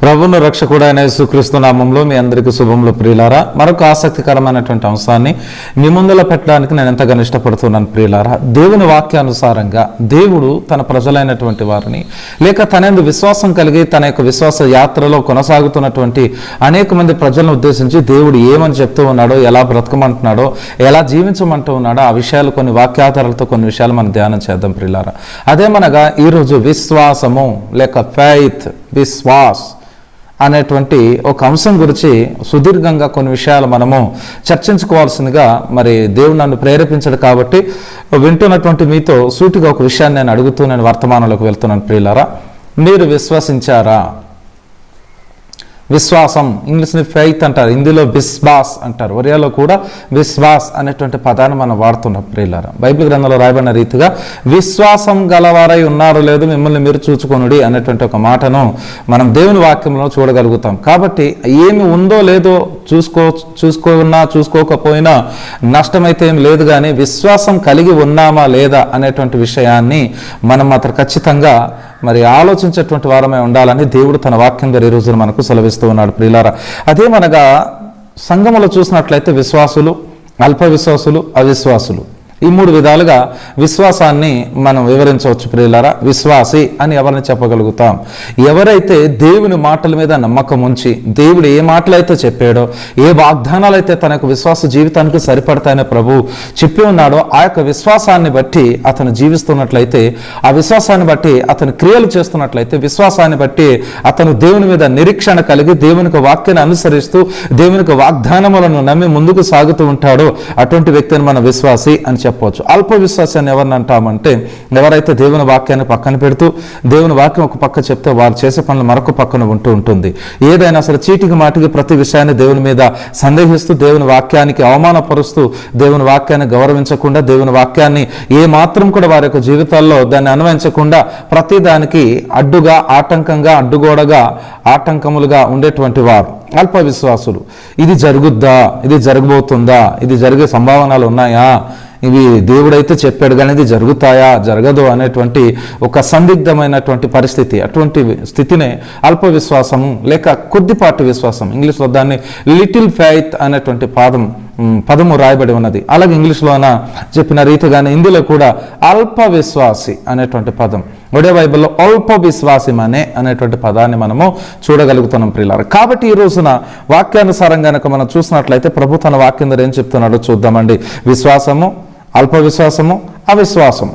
ప్రభువును రక్షకుడైన యేసుక్రీస్తు నామములో మీ అందరికీ శుభములు ప్రియులారా. మరొక ఆసక్తికరమైనటువంటి అంశాన్ని మీ ముందులో పెట్టడానికి నేను ఎంతగానో ఇష్టపడుతున్నాను ప్రియులారా. దేవుని వాక్యానుసారంగా దేవుడు తన ప్రజలైనటువంటి వారిని లేక తనందు విశ్వాసం కలిగి తన యొక్క విశ్వాస యాత్రలో కొనసాగుతున్నటువంటి అనేక మంది ప్రజలను ఉద్దేశించి దేవుడు ఏమని చెప్తూ ఉన్నాడో, ఎలా బ్రతకమంటున్నాడో, ఎలా జీవించమంటూ ఉన్నాడో ఆ విషయాలు కొన్ని వాక్యాధారాలతో కొన్ని విషయాలు మనం ధ్యానం చేద్దాం ప్రియులారా. అదేమనగా ఈరోజు విశ్వాసము లేక ఫెయిత్, విశ్వాస్ అనేటువంటి ఒక అంశం గురించి సుదీర్ఘంగా కొన్ని విషయాలు మనము చర్చించుకోవాల్సిందిగా మరి దేవుడు నన్ను ప్రేరేపించాడు. కాబట్టి వింటున్నటువంటి మీతో సూటిగా ఒక విషయాన్ని నేను అడుగుతూ నేను వర్తమానంలోకి వెళ్తున్నాను ప్రియులారా. మీరు విశ్వసించారా? విశ్వాసం, ఇంగ్లీష్ని ఫెయిత్ అంటారు, హిందీలో విశ్వాస్ అంటారు, ఒరియాలో కూడా విశ్వాస్ అనేటువంటి పదాన్ని మనం వాడుతున్నాం ప్రియులారా. బైబిల్ గ్రంథంలో రాయబడిన రీతిగా విశ్వాసం గలవారై ఉన్నారు లేదు మిమ్మల్ని మీరు చూచుకొనుడి అనేటువంటి ఒక మాటను మనం దేవుని వాక్యంలో చూడగలుగుతాం. కాబట్టి ఏమి ఉందో లేదో చూసుకోకపోయినా నష్టమైతే ఏం లేదు, కానీ విశ్వాసం కలిగి ఉన్నామా లేదా అనేటువంటి విషయాన్ని మనం మాత్రం ఖచ్చితంగా మరి ఆలోచించేటువంటి వారమే ఉండాలని దేవుడు తన వాక్యం ద్వారా ఈ రోజున మనకు సెలవిస్తూ ఉన్నాడు ప్రియులారా. అదేమనగా సంఘములో చూసినట్లయితే విశ్వాసులు, అల్ప విశ్వాసులు, అవిశ్వాసులు, ఈ మూడు విధాలుగా విశ్వాసాన్ని మనం వివరించవచ్చు ప్రియులారా. విశ్వాసి అని ఎవరిని చెప్పగలుగుతాం? ఎవరైతే దేవుని మాటల మీద నమ్మకం ఉంచి దేవుడు ఏ మాటలైతే చెప్పాడో, ఏ వాగ్దానాలు అయితే తన యొక్క విశ్వాస జీవితానికి సరిపడతాయని ప్రభు చెప్పి ఉన్నాడో ఆ యొక్క విశ్వాసాన్ని బట్టి అతను జీవిస్తున్నట్లయితే, ఆ విశ్వాసాన్ని బట్టి అతను క్రియలు చేస్తున్నట్లయితే, విశ్వాసాన్ని బట్టి అతను దేవుని మీద నిరీక్షణ కలిగి దేవునికి వాక్యాన్ని అనుసరిస్తూ దేవునికి వాగ్దానములను నమ్మి ముందుకు సాగుతూ ఉంటాడో అటువంటి వ్యక్తిని మన విశ్వాసి అని చెప్పవచ్చు. అల్ప విశ్వాసాన్ని ఎవరిని అంటామంటే, ఎవరైతే దేవుని వాక్యాన్ని పక్కన పెడుతూ దేవుని వాక్యం ఒక పక్క చెప్తే వారు చేసే పనులు మరొక పక్కన ఉంటుంది. ఏదైనా సరే చీటికి మాటికి ప్రతి విషయాన్ని దేవుని మీద సందేహిస్తూ, దేవుని వాక్యానికి అవమానపరుస్తూ, దేవుని వాక్యాన్ని గౌరవించకుండా, దేవుని వాక్యాన్ని ఏ మాత్రం కూడా వారి యొక్క జీవితాల్లో దాన్ని అన్వయించకుండా ప్రతి దానికి అడ్డుగా, ఆటంకంగా, అడ్డుగోడగా, ఆటంకములుగా ఉండేటువంటి వారు అల్ప విశ్వాసులు. ఇది జరుగుద్దా, ఇది జరగబోతుందా, ఇది జరిగే సంభావనలు ఉన్నాయా, ఇవి దేవుడైతే చెప్పాడు కానీ ఇది జరుగుతాయా, జరగదు అనేటువంటి ఒక సందిగ్ధమైనటువంటి పరిస్థితి. అటువంటి స్థితినే అల్ప విశ్వాసము లేక కొద్దిపాటి విశ్వాసం, ఇంగ్లీష్లో దాన్ని లిటిల్ ఫెయిత్ అనేటువంటి పదము రాయబడి ఉన్నది. అలాగే ఇంగ్లీష్లోన చెప్పిన రీతిగానే హిందీలో కూడా అల్ప విశ్వాసి అనేటువంటి పదం, ఒడియా బైబిల్లో అల్ప విశ్వాసం అనేటువంటి పదాన్ని మనము చూడగలుగుతున్నాం ప్రియులారా. కాబట్టి ఈ రోజున వాక్యానుసారంగా కనుక మనం చూసినట్లయితే ప్రభు తన వాక్యం ద్వారా ఏం చెప్తున్నాడో చూద్దామండి. విశ్వాసము, అల్ప విశ్వాసము, అవిశ్వాసము.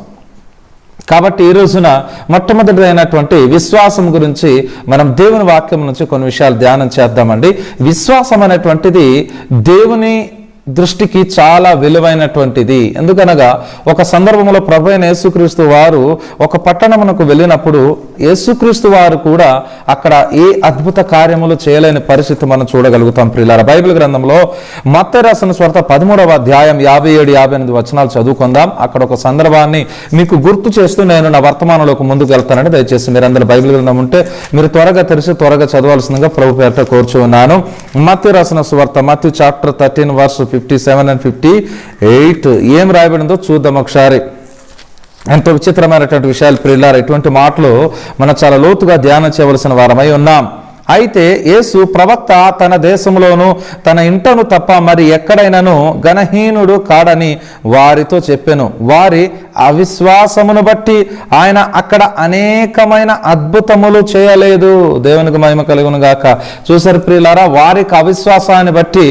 కాబట్టి ఈ రోజున మొట్టమొదటి అయినటువంటి విశ్వాసం గురించి మనం దేవుని వాక్యం నుంచి కొన్ని విషయాలు ధ్యానం చేద్దామండి. విశ్వాసం అనేటువంటిది దేవుని దృష్టికి చాలా విలువైనటువంటిది. ఎందుకనగా ఒక సందర్భంలో ప్రభు అయిన యేసుక్రీస్తు వారు ఒక పట్టణమునకు వెళ్ళినప్పుడు యేసుక్రీస్తు వారు కూడా అక్కడ ఏ అద్భుత కార్యములు చేయలేని పరిస్థితి మనం చూడగలుగుతాం ప్రియులారా. బైబిల్ గ్రంథంలో మత్తయి రాసిన సువార్త 13వ అధ్యాయం 57-58 వచనాలు చదువుకుందాం. అక్కడ ఒక సందర్భాన్ని మీకు గుర్తు చేస్తూ నేను నా వర్తమానంలోకి ముందుకు వెళ్తానని దయచేసి మీరందరూ బైబిల్ గ్రంథం ఉంటే మీరు త్వరగా తెరిచి త్వరగా చదవాల్సిందిగా ప్రభు పేరిట కోరుచున్నాను. మత్తయి రాసిన సువార్త, మత్తయి చాప్టర్ 13 వర్స్ 57 and 58 ఏం రాయబడిందో చూద్దాం ఒకసారి. ఎంతో విచిత్రమైనటువంటి విషయాలు ప్రియులారా. ఇటువంటి మాటలు మనం చాలా లోతుగా ధ్యానం చేయవలసిన వారమై ఉన్నాం. అయితే యేసు ప్రవక్త తన దేశంలోను తన ఇంటను తప్ప మరి ఎక్కడైనాను గణహీనుడు కాడని వారితో చెప్పెను. వారి అవిశ్వాసమును బట్టి ఆయన అక్కడ అనేకమైన అద్భుతములు చేయలేదు. దేవునికి మహిమ కలుగును గాక. చూసారు ప్రియులారా, వారికి అవిశ్వాసాన్ని బట్టి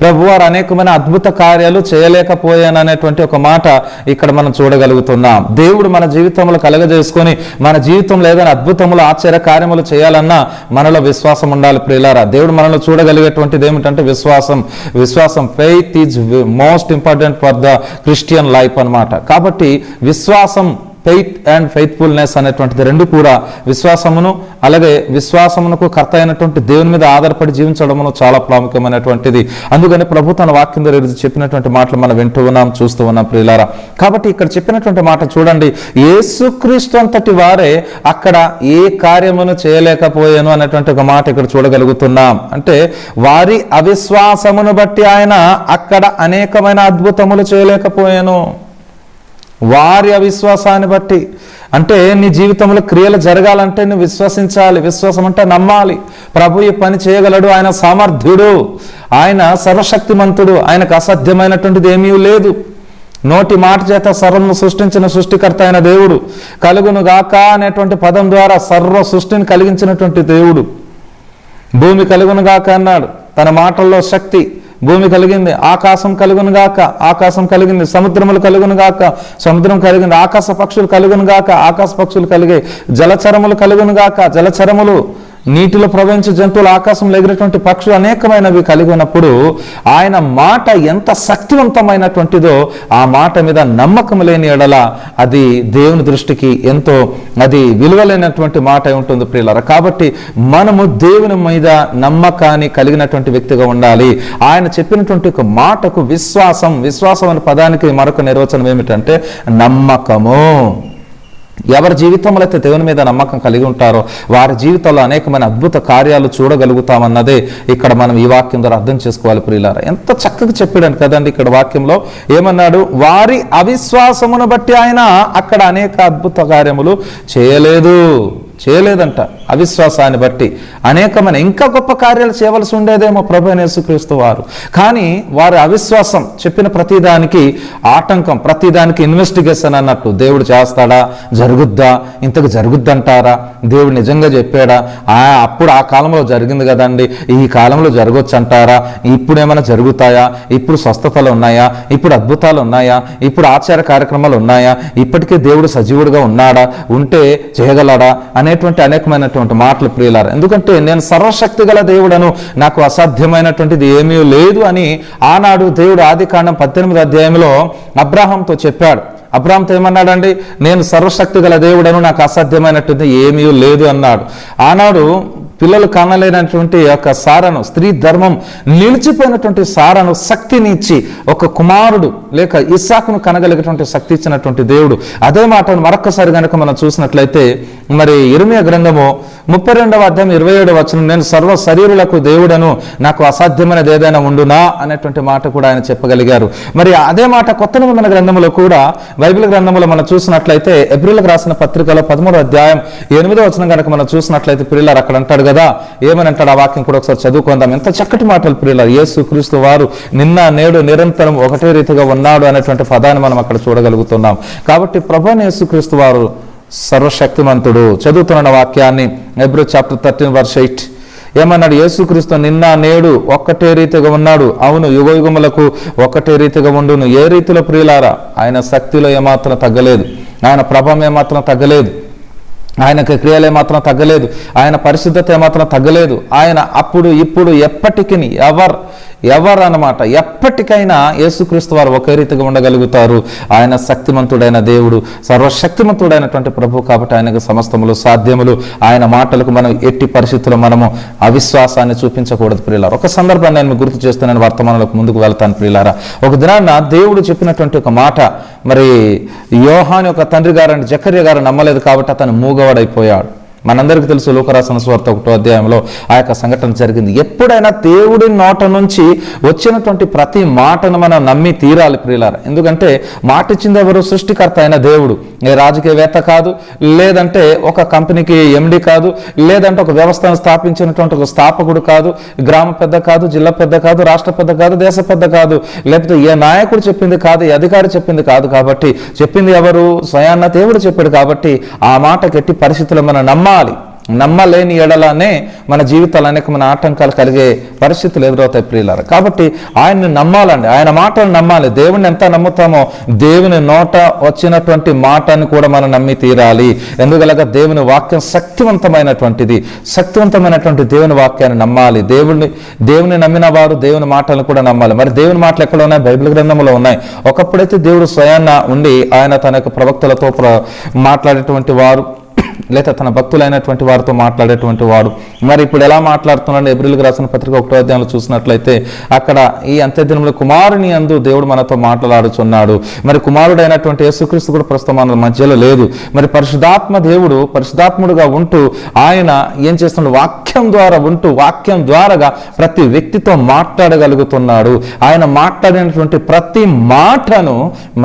ప్రభువారు అనేకమైన అద్భుత కార్యాలు చేయలేకపోయాను అనేటువంటి ఒక మాట ఇక్కడ మనం చూడగలుగుతున్నాం. దేవుడు మన జీవితంలో కలగజేసుకొని మన జీవితంలో ఏదైనా అద్భుతములు, ఆశ్చర్య కార్యములు చేయాలన్నా మనలో విశ్వాసం ఉండాలి ప్రియులారా. దేవుడు మనల్ని చూడగలిగేటువంటిది ఏమిటంటే విశ్వాసం. Faith is most important for the Christian life అన్నమాట. కాబట్టి విశ్వాసం, ఫెయిత్ అండ్ ఫెయిత్ఫుల్నెస్ అనేటువంటిది రెండు కూడా విశ్వాసమును అలాగే విశ్వాసమునకు కర్త అయినటువంటి దేవుని మీద ఆధారపడి జీవించడమును చాలా ప్రాముఖ్యమైనటువంటిది. అందుకని ప్రభు తన వాక్యం ద్వారా చెప్పినటువంటి మాటలు మనం వింటూ ఉన్నాం, చూస్తూ ఉన్నాం ప్రియులారా. కాబట్టి ఇక్కడ చెప్పినటువంటి మాట చూడండి, యేసుక్రీస్తు అంతటి వారే అక్కడ ఏ కార్యమును చేయలేకపోయాను అనేటువంటి ఒక మాట ఇక్కడ చూడగలుగుతున్నాం. అంటే వారి అవిశ్వాసమును బట్టి ఆయన అక్కడ అనేకమైన అద్భుతములు చేయలేకపోయాను. వారి అవిశ్వాసాన్ని బట్టి అంటే నీ జీవితంలో క్రియలు జరగాలంటే నువ్వు విశ్వసించాలి. విశ్వాసం అంటే నమ్మాలి. ప్రభు ఈ పని చేయగలడు, ఆయన సామర్థ్యుడు, ఆయన సర్వశక్తిమంతుడు, ఆయనకు అసాధ్యమైనటువంటిది ఏమీ లేదు. నోటి మాట చేత సర్వము సృష్టించిన సృష్టికర్త అయిన దేవుడు, కలుగును గాక అనేటువంటి పదం ద్వారా సర్వ సృష్టిని కలిగించినటువంటి దేవుడు. భూమి కలుగును గాక అన్నాడు, తన మాటల్లో శక్తి. భూమి కలిగింది, ఆకాశం కలుగును గాక, ఆకాశం కలిగింది. సముద్రములు కలుగును గాక, సముద్రం కలిగింది. ఆకాశ పక్షులు కలుగును గాక, ఆకాశ పక్షులు కలిగే. జలచరములు కలుగును గాక, జలచరములు. నీటిలో ప్రవహించే జంతువులు, ఆకాశంలో ఎగిరేటువంటి పక్షులు అనేకమైనవి కలిగి ఉన్నప్పుడు ఆయన మాట ఎంత శక్తివంతమైనటువంటిదో ఆ మాట మీద నమ్మకం లేని ఎడల అది దేవుని దృష్టికి ఎంతో అది విలువలేనటువంటి మాట ఉంటుంది ప్రియులారా. కాబట్టి మనము దేవుని మీద నమ్మకాన్ని కలిగినటువంటి వ్యక్తిగా ఉండాలి. ఆయన చెప్పినటువంటి ఒక మాటకు విశ్వాసం అనే పదానికి మరొక నిర్వచనం ఏమిటంటే నమ్మకము. ఎవరి జీవితంలో అయితే దేవుని మీద నమ్మకం కలిగి ఉంటారో వారి జీవితంలో అనేకమైన అద్భుత కార్యాలు చూడగలుగుతామన్నదే ఇక్కడ మనం ఈ వాక్యం ద్వారా అర్థం చేసుకోవాలి ప్రియులారా. ఎంత చక్కగా చెప్పాడు కదండి ఇక్కడ వాక్యంలో. ఏమన్నాడు? వారి అవిశ్వాసమును బట్టి ఆయన అక్కడ అనేక అద్భుత కార్యములు చేయలేదంట. అవిశ్వాసాన్ని బట్టి అనేకమైన ఇంకా గొప్ప కార్యాలు చేయవలసి ఉండేదేమో ప్రభు అయిన యేసుక్రీస్తు వారు. కానీ వారి అవిశ్వాసం చెప్పిన ప్రతిదానికి ఆటంకం, ప్రతిదానికి ఇన్వెస్టిగేషన్ అన్నట్టు. దేవుడు చేస్తాడా, జరుగుద్దా, ఇంతకు జరుగుద్దంటారా, దేవుడు నిజంగా చెప్పాడా, అప్పుడు ఆ కాలంలో జరిగింది కదండి, ఈ కాలంలో జరగొచ్చు అంటారా, ఇప్పుడు ఏమైనా జరుగుతాయా, ఇప్పుడు స్వస్థతలు ఉన్నాయా, ఇప్పుడు అద్భుతాలు ఉన్నాయా, ఇప్పుడు ఆచార కార్యక్రమాలు ఉన్నాయా, ఇప్పటికే దేవుడు సజీవుడిగా ఉన్నాడా, ఉంటే చేయగలడా అనేటువంటి అనేకమైనటువంటి మాటలు ప్రియులారా. ఎందుకంటే నేను సర్వశక్తి గల దేవుడను, నాకు అసాధ్యమైనటువంటిది ఏమీ లేదు అని ఆనాడు దేవుడు ఆదికాండం 18వ అధ్యాయంలో అబ్రాహాంతో చెప్పాడు. అబ్రాహాంతో ఏమన్నాడండి? నేను సర్వశక్తి గల దేవుడను, నాకు అసాధ్యమైనటువంటి ఏమీ లేదు అన్నాడు. ఆనాడు పిల్లలు కానలేనటువంటి యొక్క సారను, స్త్రీ ధర్మం నిలిచిపోయినటువంటి సారను శక్తిని ఇచ్చి ఒక కుమారుడు లేక ఇస్సాకును కనగలిగినటువంటి శక్తి ఇచ్చినటువంటి దేవుడు. అదే మాటను మరొకసారి కనుక మనం చూసినట్లయితే మరి ఇర్మీయా గ్రంథము 32వ అధ్యాయం 27వ వచనం, నేను సర్వ శరీరులకు దేవుడను, నాకు అసాధ్యమైనది ఏదైనా ఉండునా అనేటువంటి మాట కూడా ఆయన చెప్పగలిగారు. మరి అదే మాట కొత్త నిబంధన గ్రంథంలో కూడా బైబిల్ గ్రంథంలో మనం చూసినట్లయితే ఎబ్రిల్కి రాసిన పత్రికలో 13వ అధ్యాయం 8వ వచనం కనుక మనం చూసినట్లయితే ప్రియులారు అక్కడ అంటాడు కదా, ఏమని అంటాడు ఆ వాక్యం కూడా ఒకసారి చదువుకుందాం. ఎంత చక్కటి మాటలు ప్రియులారు. యేసుక్రీస్తు వారు నిన్న నేడు నిరంతరం ఒకటే రీతిగా ఉన్నాడు అనేటువంటి పదాన్ని మనం అక్కడ చూడగలుగుతున్నాం. కాబట్టి ప్రభువైన యేసుక్రీస్తు వారు సర్వశక్తిమంతుడు. చదువుతున్న వాక్యాన్ని హెబ్రీ చాప్టర్ 13:8 ఏమన్నాడు? యేసుక్రీస్తు నిన్న నేడు ఒక్కటే రీతిగా ఉన్నాడు, అవును యుగయుగములకు ఒక్కటే రీతిగా ఉండును. ఏ రీతిలో ప్రియులారా? ఆయన శక్తిలో ఏమాత్రం తగ్గలేదు, ఆయన ప్రభావం ఏమాత్రం తగ్గలేదు, ఆయనకి క్రియలు ఏమాత్రం తగ్గలేదు, ఆయన పరిశుద్ధత ఏమాత్రం తగ్గలేదు. ఆయన అప్పుడు ఇప్పుడు ఎప్పటికీ ఎవరు అన్నమాట, ఎప్పటికైనా యేసుక్రీస్తు వారు ఒకే రీతిగా ఉండగలుగుతారు. ఆయన శక్తిమంతుడైన దేవుడు, సర్వశక్తిమంతుడైనటువంటి ప్రభు. కాబట్టి ఆయనకు సమస్తములు సాధ్యములు. ఆయన మాటలకు మనం ఎట్టి పరిస్థితుల్లో మనము అవిశ్వాసాన్ని చూపించకూడదు ప్రియులారా. ఒక సందర్భాన్ని నేను గుర్తు చేస్తూ నేను వర్తమానంలోకి ముందుకు వెళ్తాను ప్రియులారా. ఒక దినాన్న దేవుడు చెప్పినటువంటి ఒక మాట, మరి యోహాను యొక్క తండ్రి గారు జకర్యా గారు నమ్మలేదు కాబట్టి అతను మూగవాడైపోయాడు. మనందరికీ తెలుసు లూకా రాసిన సువార్త 1వ అధ్యాయంలో ఆ యొక్క సంఘటన జరిగింది. ఎప్పుడైనా దేవుడి నోట నుంచి వచ్చినటువంటి ప్రతి మాటను మనం నమ్మి తీరాలి ప్రియులారా. ఎందుకంటే మాట ఇచ్చింది ఎవరు? సృష్టికర్త అయిన దేవుడు. ఏ రాజకీయవేత్త కాదు, లేదంటే ఒక కంపెనీకి ఎండి కాదు, లేదంటే ఒక వ్యవస్థను స్థాపించినటువంటి ఒక స్థాపకుడు కాదు, గ్రామ పెద్ద కాదు, జిల్లా పెద్ద కాదు, రాష్ట్ర పెద్ద కాదు, దేశ పెద్ద కాదు, లేకపోతే ఏ నాయకుడు చెప్పింది కాదు, ఏ అధికారి చెప్పింది కాదు. కాబట్టి చెప్పింది ఎవరు? స్వయాన్న దేవుడు చెప్పాడు. కాబట్టి ఆ మాటకి ఎట్టి పరిస్థితుల్లో మనం నమ్మలేని ఎడలానే మన జీవితాలు అనేకమైన ఆటంకాలు కలిగే పరిస్థితులు ఎదురవుతాయి ప్రియులారా. కాబట్టి ఆయన్ని నమ్మాలండి, ఆయన మాటను నమ్మాలి. దేవుని ఎంత నమ్ముతామో దేవుని నోట వచ్చినటువంటి మాటని కూడా మనం నమ్మి తీరాలి. ఎందుకలాగా దేవుని వాక్యం శక్తివంతమైనటువంటిది. శక్తివంతమైనటువంటి దేవుని వాక్యాన్ని నమ్మాలి. దేవుని నమ్మిన వారు దేవుని మాటలను కూడా నమ్మాలి. మరి దేవుని మాటలు ఎక్కడ ఉన్నాయి? బైబిల్ గ్రంథంలో ఉన్నాయి. ఒకప్పుడైతే దేవుడు స్వయాన్న ఉండి ఆయన తన యొక్క ప్రవక్తలతో మాట్లాడేటువంటి వారు, లేదా తన భక్తులైనటువంటి వారితో మాట్లాడేటువంటి వాడు. మరి ఇప్పుడు ఎలా మాట్లాడుతున్నాడు? ఎబ్రిల్కి రాసిన పత్రిక 1వ అధ్యాయంలో చూసినట్లయితే అక్కడ ఈ అంత్యదినంలో కుమారుని యందు దేవుడు మనతో మాట్లాడుచున్నాడు. మరి కుమారుడైనటువంటి యేసుక్రీస్తు కూడా ప్రస్తుతం మన మధ్యలో లేదు. మరి పరిశుద్ధాత్మ దేవుడు పరిశుద్ధాత్ముడుగా ఉంటూ ఆయన ఏం చేస్తున్నాడు? వాక్యం ద్వారా ఉంటూ వాక్యం ద్వారాగా ప్రతి వ్యక్తితో మాట్లాడగలుగుతున్నాడు. ఆయన మాట్లాడినటువంటి ప్రతి మాటను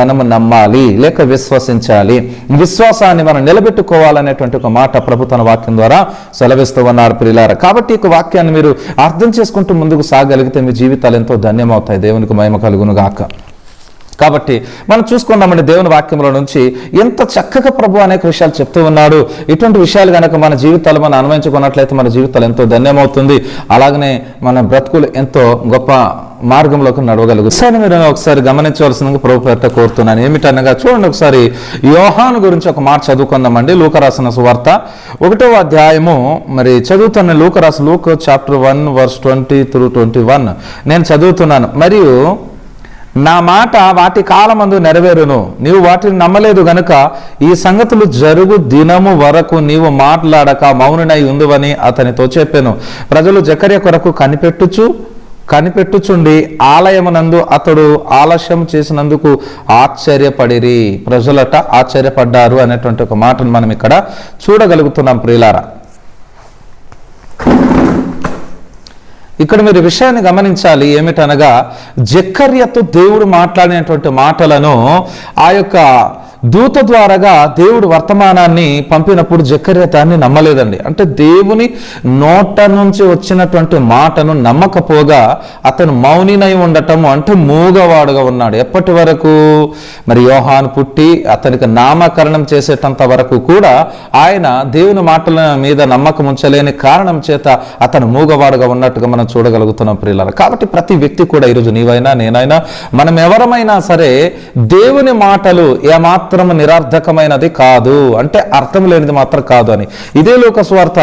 మనము నమ్మాలి, లేక విశ్వసించాలి. విశ్వాసాన్ని మనం నిలబెట్టుకోవాలనేటువంటి ఒక మాట ప్రభు తన వాక్యం ద్వారా సెలవిస్తూ ఉన్నారు. ప్రియులారా. కాబట్టి ఈ వాక్యాన్ని మీరు అర్థం చేసుకుంటూ ముందుకు సాగలిగితే మీ జీవితాలు ఎంతో ధన్యమవుతాయి. దేవునికి మహిమ కలుగును గాక. కాబట్టి మనం చూసుకున్నామండి దేవుని వాక్యంలో నుంచి ఎంత చక్కగా ప్రభు అనేక విషయాలు చెప్తూ ఉన్నాడు. ఇటువంటి విషయాలు కనుక మన జీవితాలు మనం అన్వయించుకున్నట్లయితే మన జీవితాలు ఎంతో ధన్యమవుతుంది. అలాగనే మన బ్రతుకులు ఎంతో గొప్ప మార్గంలోకి నడవగలుగుతాయి. మీరు ఒకసారి గమనించవలసిందిగా ప్రభు పేరిట కోరుతున్నాను. ఏమిటనగా చూడండి, ఒకసారి యోహాను గురించి ఒక మాట చదువుకుందామండి. లూకా రాసిన సువార్త 1వ అధ్యాయము మరి చదువుతున్న లూక్ చాప్టర్ 1 verse 20 through 21 నేను చదువుతున్నాను. మరియు నా మాట వాటి కాలమందు నెరవేరును, నీవు వాటిని నమ్మలేదు గనుక ఈ సంగతులు జరుగు దినము వరకు నీవు మాట్లాడక మౌనునై ఉందువని అతనితో చెప్పాను. ప్రజలు జకర్య కొరకు కనిపెట్టుచుండి ఆలయమునందు అతడు ఆలస్యం చేసినందుకు ఆశ్చర్యపడిరి. ప్రజలట ఆశ్చర్యపడ్డారు అనేటువంటి ఒక మాటను మనం ఇక్కడ చూడగలుగుతున్నాం ప్రియులారా. ఇక్కడ మీరు విషయాన్ని గమనించాలి. ఏమిటనగా జకర్యతో దేవుడు మాట్లాడినటువంటి మాటలను ఆ యొక్క దూత ద్వారాగా దేవుడు వర్తమానాన్ని పంపినప్పుడు జకర్య దాన్ని నమ్మలేదండి. అంటే దేవుని నోట నుంచి వచ్చినటువంటి మాటను నమ్మకపోగా అతను మౌనినై ఉండటము, అంటే మూగవాడుగా ఉన్నాడు. ఎప్పటి వరకు? మరి యోహాను పుట్టి అతనికి నామకరణం చేసేటంత వరకు కూడా ఆయన దేవుని మాటల మీద నమ్మకం ఉంచలేని కారణం చేత అతను మూగవాడుగా ఉన్నట్టుగా మనం చూడగలుగుతున్నాం ప్రియులారా. కాబట్టి ప్రతి వ్యక్తి కూడా ఈరోజు నీవైనా నేనైనా మనం ఎవరమైనా సరే దేవుని మాటలు ఏమాత్రం నిరర్థకమైనది కాదు, అంటే అర్థం లేనిది మాత్రం కాదు అని. ఇదే లూకా సువార్త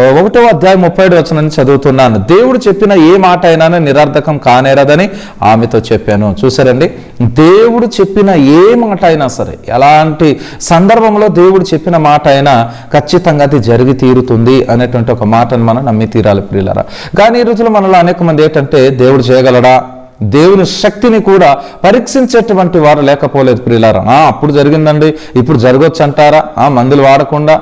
1వ అధ్యాయం 37 వచనాన్ని చదువుతున్నాను. దేవుడు చెప్పిన ఏ మాట అయినా నిరర్థకం కానేరదని ఆమెతో చెప్పాను. చూసారండి, దేవుడు చెప్పిన ఏ మాట అయినా సరే, ఎలాంటి సందర్భంలో దేవుడు చెప్పిన మాట అయినా ఖచ్చితంగా అది జరిగి తీరుతుంది అనేటువంటి ఒక మాటను మనం నమ్మి తీరాలి ప్రియులారా. కానీ ఈ రోజుల్లో మనలో అనేక మంది ఏంటంటే దేవుడు చేయగలడా, దేవుని శక్తిని కూడా పరీక్షించేటువంటి వారు లేకపోలేదు ప్రియులారా. అప్పుడు జరిగిందండి, ఇప్పుడు జరగొచ్చు అంటారా? మందులు వాడకుండా,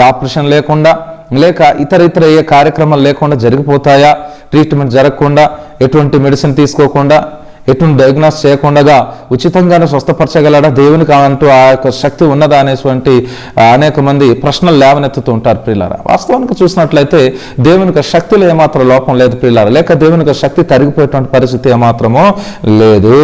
ఆపరేషన్ లేకుండా, లేక ఇతర ఏ కార్యక్రమాలు లేకుండా జరిగిపోతాయా? ట్రీట్మెంట్ జరగకుండా, ఎటువంటి మెడిసిన్ తీసుకోకుండా, ఎటువంటి డయాగ్నోస్ చేయకుండా ఉచితంగానే స్వస్థపరచగలడా దేవునికి అంటూ ఆ యొక్క శక్తి ఉన్నదా అనేటువంటి అనేక మంది ప్రశ్నలు లేవనెత్తుతూ ఉంటారు ప్రియులారా. వాస్తవానికి చూసినట్లయితే దేవునికి శక్తిలో ఏమాత్రం లోపం లేదు ప్రియులారా, లేక దేవునికి శక్తి తరిగిపోయేటువంటి పరిస్థితి ఏమాత్రమో లేదు.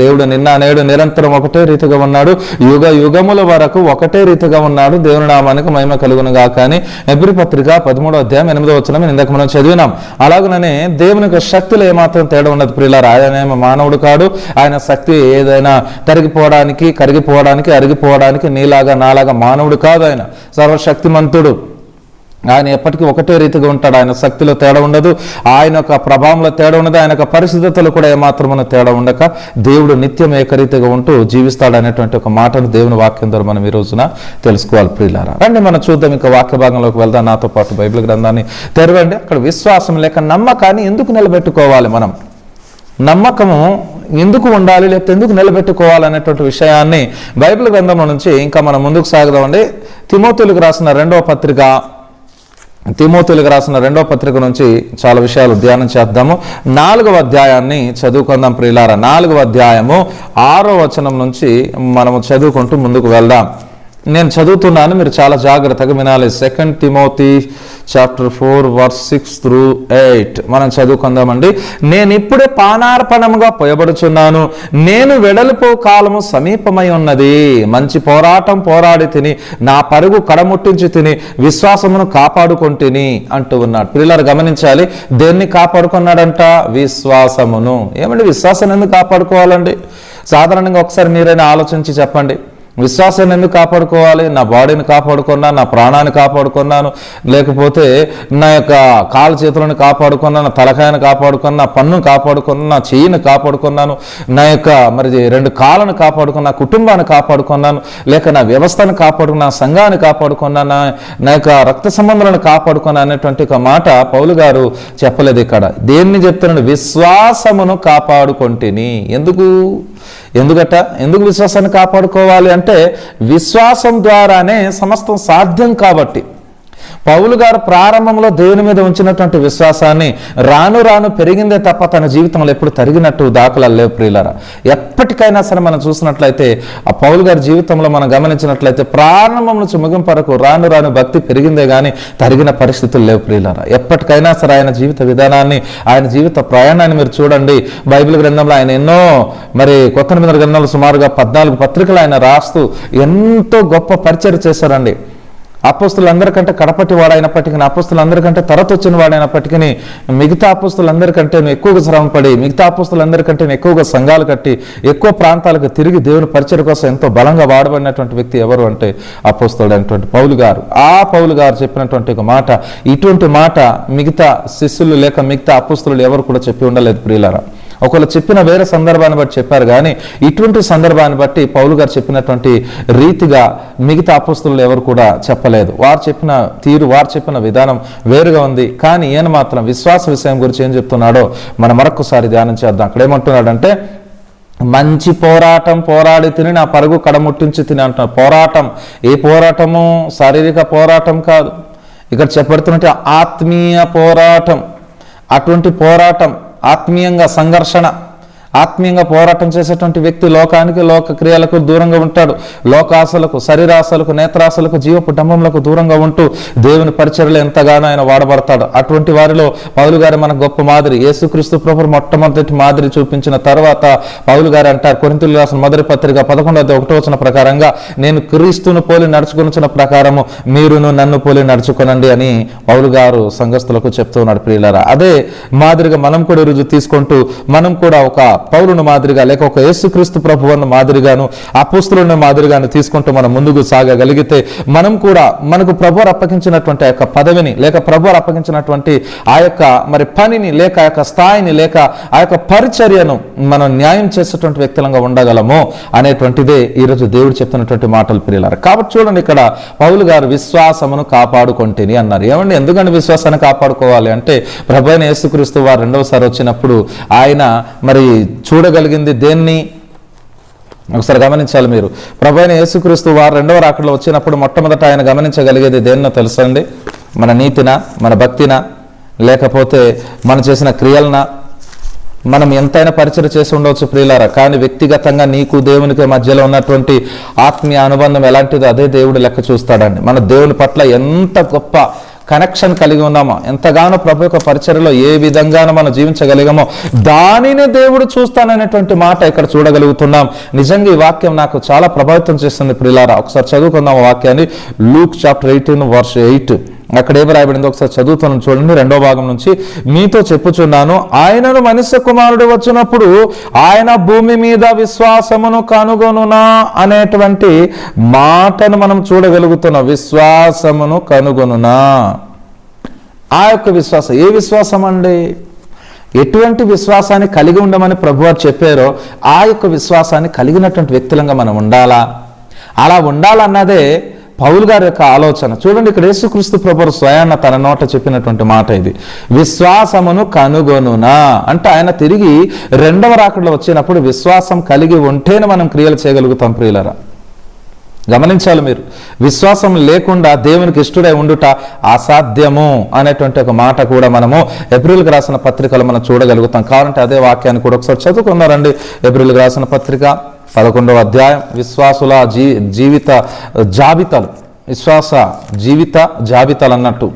దేవుడు నిన్న నేడు నిరంతరం ఒకటే రీతిగా ఉన్నాడు, యుగ యుగముల వరకు ఒకటే రీతిగా ఉన్నాడు. దేవుని నామానికి మహిమ కలుగునుగా. కానీ ఎబ్రీ పత్రిక 13వ అధ్యాయం 8వ వచనం ఇందాక మనం చదివినాం. అలాగనే దేవునికి శక్తిలో ఏమాత్రం తేడా ఉన్నది ప్రియులారా. ఆయన మానవుడు కాడు. ఆయన శక్తి ఏదైనా తరిగిపోవడానికి, కరిగిపోవడానికి, అరిగిపోవడానికి నీలాగా నాలాగా మానవుడు కాదు. ఆయన సర్వశక్తిమంతుడు. ఆయన ఎప్పటికీ ఒకటే రీతిగా ఉంటాడు. ఆయన శక్తిలో తేడా ఉండదు, ఆయన యొక్క ప్రభావంలో తేడా ఉండదు, ఆయన యొక్క పరిస్థితులు కూడా ఏమాత్రమైన తేడా ఉండక దేవుడు నిత్యం ఏకరీతిగా ఉంటూ జీవిస్తాడు అనేటువంటి ఒక మాటను దేవుని వాక్యం ద్వారా మనం ఈ రోజున తెలుసుకోవాలి ప్రియులారా. రండి మనం చూద్దాం, ఇంకా వాక్య భాగంలోకి వెళ్దాం. నాతో పాటు బైబిల్ గ్రంథాన్ని తెరవండి. అక్కడ విశ్వాసం లేక నమ్మకాన్ని ఎందుకు నిలబెట్టుకోవాలి, మనం నమ్మకము ఎందుకు ఉండాలి, లేకపోతే ఎందుకు నిలబెట్టుకోవాలనేటువంటి విషయాన్ని బైబిల్ గ్రంథంలో నుంచి ఇంకా మనం ముందుకు సాగుదామండి. తిమోతేయులకు రాసిన రెండవ పత్రిక నుంచి చాలా విషయాలు ధ్యానం చేద్దాము. 4వ అధ్యాయాన్ని చదువుకుందాం ప్రియులారా. 4వ అధ్యాయము 6వ వచనం నుంచి మనము చదువుకుంటూ ముందుకు వెళ్దాం. నేను చదువుతున్నాను, మీరు చాలా జాగ్రత్తగా వినాలి. 2 తిమోతి చాప్టర్ 4 verse 6 through 8 మనం చదువుకుందామండి. నేను ఇప్పుడే పానార్పణముగా పోయబడుచున్నాను, నేను వెడలిపో కాలము సమీపమై ఉన్నది. మంచి పోరాటం పోరాడి తిని, నా పరుగు కడముట్టించి తిని, విశ్వాసమును కాపాడుకొంటిని అంటూ ఉన్నాడు. పిల్లలు గమనించాలి, దేన్ని కాపాడుకున్నాడంట? విశ్వాసమును. ఏమండి విశ్వాసాన్ని ఎందుకు కాపాడుకోవాలండి? సాధారణంగా ఒకసారి మీరైనా ఆలోచించి చెప్పండి. విశ్వాసాన్ని ఎందుకు కాపాడుకోవాలి? నా బాడీని కాపాడుకున్నాను, నా ప్రాణాన్ని కాపాడుకున్నాను, లేకపోతే నా యొక్క కాలు చేతులను కాపాడుకున్నాను, నా తలకాయను కాపాడుకున్నాను, నా పన్నును కాపాడుకున్నాను, నా చెయ్యిని కాపాడుకున్నాను, నా యొక్క మరి 2 కాళ్ళను కాపాడుకున్నాను, నా కుటుంబాన్ని కాపాడుకున్నాను, లేక నా వ్యవస్థను కాపాడుకున్నా, నా సంఘాన్ని కాపాడుకున్నాను, నా యొక్క రక్త సంబంధాలను కాపాడుకున్నాను అనేటువంటి ఒక మాట పౌలు గారు చెప్పలేదు ఇక్కడ. దేన్ని చెప్తున్నాడు? విశ్వాసమును కాపాడుకొంటిని. ఎందుకు విశ్వాసాన్ని కాపాడుకోవాలి అంటే విశ్వాసం ద్వారానే సమస్తం సాధ్యం కాబట్టి. పౌలు గారు ప్రారంభంలో దేవుని మీద ఉంచినటువంటి విశ్వాసాన్ని రాను రాను పెరిగిందే తప్ప తన జీవితంలో ఎప్పుడు తరిగినట్టు దాఖలాలు లేవు ప్రియులారా. ఎప్పటికైనా సరే మనం చూసినట్లయితే ఆ పౌలు గారి జీవితంలో మనం గమనించినట్లయితే ప్రారంభం నుంచి ముగింపు వరకు రాను రాను భక్తి పెరిగిందే కానీ తరిగిన పరిస్థితులు లేవు ప్రియులారా. ఎప్పటికైనా సరే ఆయన జీవిత విధానాన్ని, ఆయన జీవిత ప్రయాణాన్ని మీరు చూడండి. బైబిల్ గ్రంథంలో ఆయన ఎన్నో కొత్త నిబంధన గ్రంథంలో సుమారుగా 14 పత్రికలు ఆయన రాస్తూ ఎంతో గొప్ప పరిచర్య చేశారండి. అపోస్తులందరికంటే కడపటి వాడైనప్పటికీ, అపోస్తులందరికంటే తరత వచ్చిన వాడైనప్పటికీ, మిగతా అపోస్తులందరికంటే ఎక్కువగా శ్రమపడి, మిగతా అపోస్తులందరికంటే ఎక్కువగా సంఘాలు కట్టి, ఎక్కువ ప్రాంతాలకు తిరిగి దేవుని పరిచర్య కోసం ఎంతో బలంగా వాడబడినటువంటి వ్యక్తి ఎవరు అంటే అపోస్తుడైనటువంటి పౌలు గారు. ఆ పౌలు గారు చెప్పినటువంటి ఒక మాట, ఇటువంటి మాట మిగతా శిష్యులు లేక మిగతా అపోస్తులు ఎవరు కూడా చెప్పి ఉండలేదు ప్రియులారా. ఒకవేళ చెప్పిన వేరే సందర్భాన్ని బట్టి చెప్పారు కానీ ఇటువంటి సందర్భాన్ని బట్టి పౌలు గారు చెప్పినటువంటి రీతిగా మిగతా అపోస్తులు ఎవరు కూడా చెప్పలేదు. వారు చెప్పిన తీరు, వారు చెప్పిన విధానం వేరుగా ఉంది. కానీ ఈయన మాత్రం విశ్వాస విషయం గురించి ఏం చెప్తున్నాడో మనం మరొకసారి ధ్యానం చేద్దాం. అక్కడ ఏమంటున్నాడంటే, మంచి పోరాటం పోరాడి తిని నా పరుగు కడముట్టించి తిని అంటున్నాడు. పోరాటం, ఏ పోరాటము? శారీరక పోరాటం కాదు, ఇక్కడ చెప్పబడుతున్నట్టు ఆత్మీయ పోరాటం. అటువంటి పోరాటం, ఆత్మీయంగా సంఘర్షణ, ఆత్మీయంగా పోరాటం చేసేటువంటి వ్యక్తి లోకానికి, లోక క్రియలకు దూరంగా ఉంటాడు. లోకాశలకు, శరీరాశలకు, నేత్రాశలకు, జీవపు డంబంలకు దూరంగా ఉంటూ దేవుని పరిచర్యలో ఎంతగానో ఆయన వాడబడతాడు. అటువంటి వారిలో పౌలు గారి మనకు గొప్ప మాదిరి. యేసుక్రీస్తు ప్రభువు మొట్టమొదటి మాదిరి చూపించిన తర్వాత పౌలు గారు అంటారు, కొరింథీయులకు రాసిన మొదటి పత్రిక 11:1 ప్రకారంగా, నేను క్రీస్తును పోలి నడుచుకొనిచిన ప్రకారము మీరును నన్ను పోలి నడుచుకొనండి అని పౌలు గారు సంఘస్థులకు చెప్తూ ఉన్నాడు ప్రియులారా. అదే మాదిరిగా మనం కూడా రుజువు తీసుకుంటూ మనం కూడా ఒక పౌలును మాదిరిగా లేక ఒక యేసుక్రీస్తు ప్రభువును మాదిరిగాను, అపోస్తులను మాదిరిగాను తీసుకుంటూ మనం ముందుకు సాగగలిగితే మనం కూడా మనకు ప్రభువు అప్పగించినటువంటి ఆ యొక్క పదవిని లేక ప్రభువు అప్పగించినటువంటి ఆ యొక్క పనిని లేక ఆ యొక్క స్థాయిని లేక ఆ యొక్క పరిచర్యను మనం న్యాయం చేసేటువంటి వ్యక్తులంగా ఉండగలము అనేటువంటిదే ఈరోజు దేవుడు చెప్తున్నటువంటి మాటలు ప్రియులారా. కాబట్టి చూడండి, ఇక్కడ పౌలు గారు విశ్వాసమును కాపాడుకొంటిని అన్నారు. ఏమండి, ఎందుకంటే విశ్వాసాన్ని కాపాడుకోవాలి అంటే, ప్రభువైన యేసుక్రీస్తు వారు రెండవసారి వచ్చినప్పుడు ఆయన చూడగలిగింది దేన్ని ఒకసారి గమనించాలి మీరు. ప్రభువైన యేసుక్రీస్తు వారు రెండవ రాకడలో వచ్చినప్పుడు మొట్టమొదట ఆయన గమనించగలిగేది దేన్నో తెలుసండి? మన నీతినా, మన భక్తినా, లేకపోతే మనం చేసిన క్రియలనా? మనం ఎంతైనా పరిచయం చేసి ఉండవచ్చు ప్రియులారా, కానీ వ్యక్తిగతంగా నీకు దేవునికి మధ్యలో ఉన్నటువంటి ఆత్మీయ అనుబంధం ఎలాంటిదో అదే దేవుడు లెక్క చూస్తాడండి. మన దేవుని పట్ల ఎంత గొప్ప కనెక్షన్ కలిగి ఉన్నామో, ఎంతగానో ప్రభు యొక్క పరిచర్యలో ఏ విధంగానో మనం జీవించగలిగామో దానిని దేవుడు చూస్తాననేటువంటి మాట ఇక్కడ చూడగలుగుతున్నాం. నిజంగా ఈ వాక్యం నాకు చాలా ప్రభావితం చేస్తుంది ప్రియులారా. ఒకసారి చదువుకుందాం ఆ వాక్యాన్ని. లూక్ చాప్టర్ 18:8 అక్కడ ఏమి రాయబడింది ఒకసారి చదువుతున్నాను చూడండి. 2వ భాగం నుంచి, మీతో చెప్పుచున్నాను, ఆయనను మనుష్య కుమారుడు వచ్చినప్పుడు ఆయన భూమి మీద విశ్వాసమును కనుగొనునా అనేటువంటి మాటను మనం చూడగలుగుతున్నాం. విశ్వాసమును కనుగొనునా. ఆ యొక్క విశ్వాసం ఏ విశ్వాసం అండి? ఎటువంటి విశ్వాసాన్ని కలిగి ఉండమని ప్రభువారు చెప్పారో ఆ యొక్క విశ్వాసాన్ని కలిగినటువంటి వ్యక్తులంగా మనం ఉండాలా? అలా ఉండాలన్నదే పౌలు గారి యొక్క ఆలోచన. చూడండి, ఇక్కడ యేసుక్రీస్తు ప్రభువు స్వయాన తన నోట చెప్పినటువంటి మాట ఇది. విశ్వాసమును కనుగొనునా అంటే ఆయన తిరిగి రెండవ రాకడలో వచ్చినప్పుడు విశ్వాసం కలిగి ఉంటేనే మనం క్రియలు చేయగలుగుతాం ప్రియులరా. గమనించాలి మీరు. విశ్వాసం లేకుండా దేవునికి ఇష్టడై ఉండుట అసాధ్యము అనేటువంటి ఒక మాట కూడా మనము ఏప్రిల్కి రాసిన పత్రికలు మనం చూడగలుగుతాం. కావాలంటే అదే వాక్యాన్ని కూడా ఒకసారి చదువుకున్నారండి. ఏప్రిల్కి రాసిన పత్రిక 11వ అధ్యాయం, విశ్వాసుల జీవిత జాబితాలు, విశ్వాస జీవిత జాబితాలు అన్నట్టు